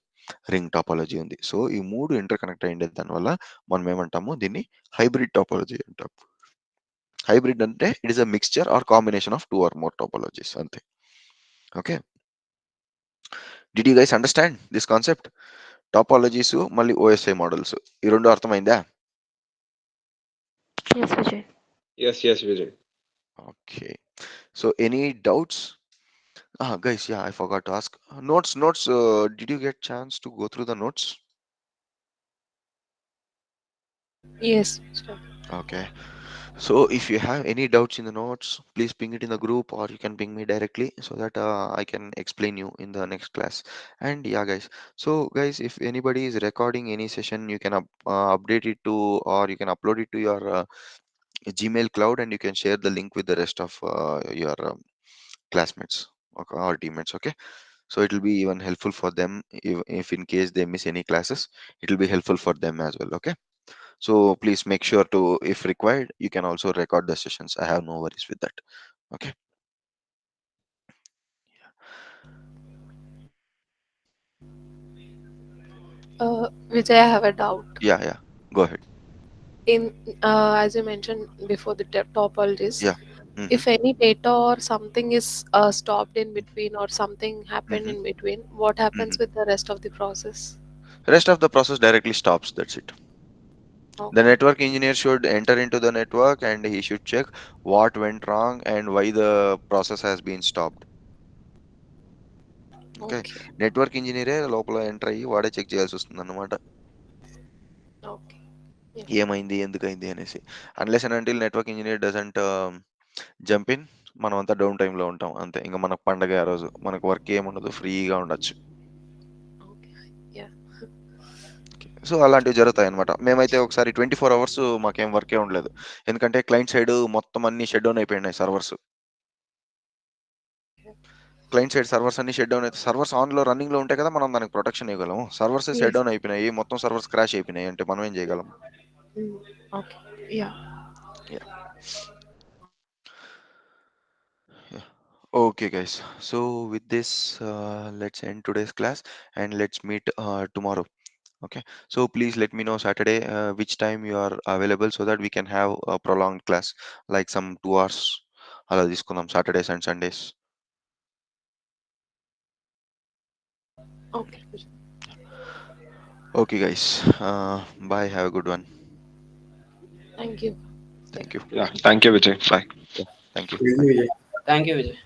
రింగ్ టాపాలజీ ఉంది. సో ఈ 3 ఇంటర్ కనెక్ట్ అయ్యిండే దానివల్ల మనం ఏమంటాము? దీన్ని హైబ్రిడ్ టాపాలజీ అంటాం. హైబ్రిడ్ అంటే it is a mixture or combination of 2 or more topologies అంతే. Okay, did you guys understand this concept? Topologies మళ్ళీ ఓఎస్ఐ మోడల్స్, ఈ రెండు అర్థమైందా? Yes, Vijay. Yes, yes, Vijay. Okay, so any doubts? Guys, yeah, I forgot to ask. Notes. Did you get chance to go through the notes? Yes, Vijay. Okay. So if you have any doubts in the notes, please ping it in the group or you can ping me directly so that I can explain you in the next class. And yeah, guys. So guys, if anybody is recording any session, you can update it to, or you can upload it to your Gmail cloud, and you can share the link with the rest of your classmates, okay, or teammates. Okay. So it will be even helpful for them if in case they miss any classes, it will be helpful for them as well. Okay, so please make sure to, if required, you can also record the sessions. I have no worries with that. Okay. Vijay, I have a doubt. Yeah, go ahead. In as you mentioned before the topologies, Yeah. Mm-hmm. if any data or something is stopped in between or something happened Mm-hmm. in between, what happens Mm-hmm. with the rest of the process? Rest of the process directly stops. That's it. The Okay. network engineer should enter into the network and he should check what went wrong and why the process has been stopped. Okay, Okay. Network ఇంజనీరే లోపల enter అయ్యి వాడే check చేయాల్సి వస్తుంది అన్నమాట, Okay. Yeah. ఏమైంది ఎందుకైంది అనేసి. Unless and until network engineer doesn't jump in, మనం అంతా డౌన్ టైంలో ఉంటాం అంతే. ఇంకా మనకు పండగ ఆ రోజు, మనకు వర్క్ ఏముండదు, ఫ్రీగా ఉండొచ్చు. Okay. Yeah. సో అలాంటివి జరుగుతాయి అనమాట. మేమైతే ఒకసారి 24 అవర్స్ మాకేం వర్కే ఉండలేదు, ఎందుకంటే క్లయింట్ సైడ్ మొత్తం అన్ని షట్ డౌన్ అయిపోయినాయి సర్వర్స్. క్లయింట్ సైడ్ సర్వర్స్ అన్ని షట్ డౌన్ అయితే, సర్వర్స్ ఆన్లో రన్నింగ్లో ఉంటాయి కదా, మనం దానికి ప్రొటెక్షన్ ఇవ్వగలము. Servers shut Yes. డౌన్ అయిపోయినాయి, మొత్తం సర్వర్స్ క్రాష్ అయిపోయినాయి అంటే మనం ఏం చేయగలం? Mm. Okay. Yeah. Yeah. Yeah. Okay, guys. So with this, let's end today's class and let's meet tomorrow. Okay. So please let me know Saturday which time you are available so that we can have a prolonged class, like some 2 hours. అలా తీసుకుందాం Saturdays and Sundays. Okay. Vijay. Okay, guys. Bye. Have a good one. Thank you. Thank you. Yeah, thank you, Vijay. Bye. Thank you. Thank you, Vijay. Thank you, Vijay.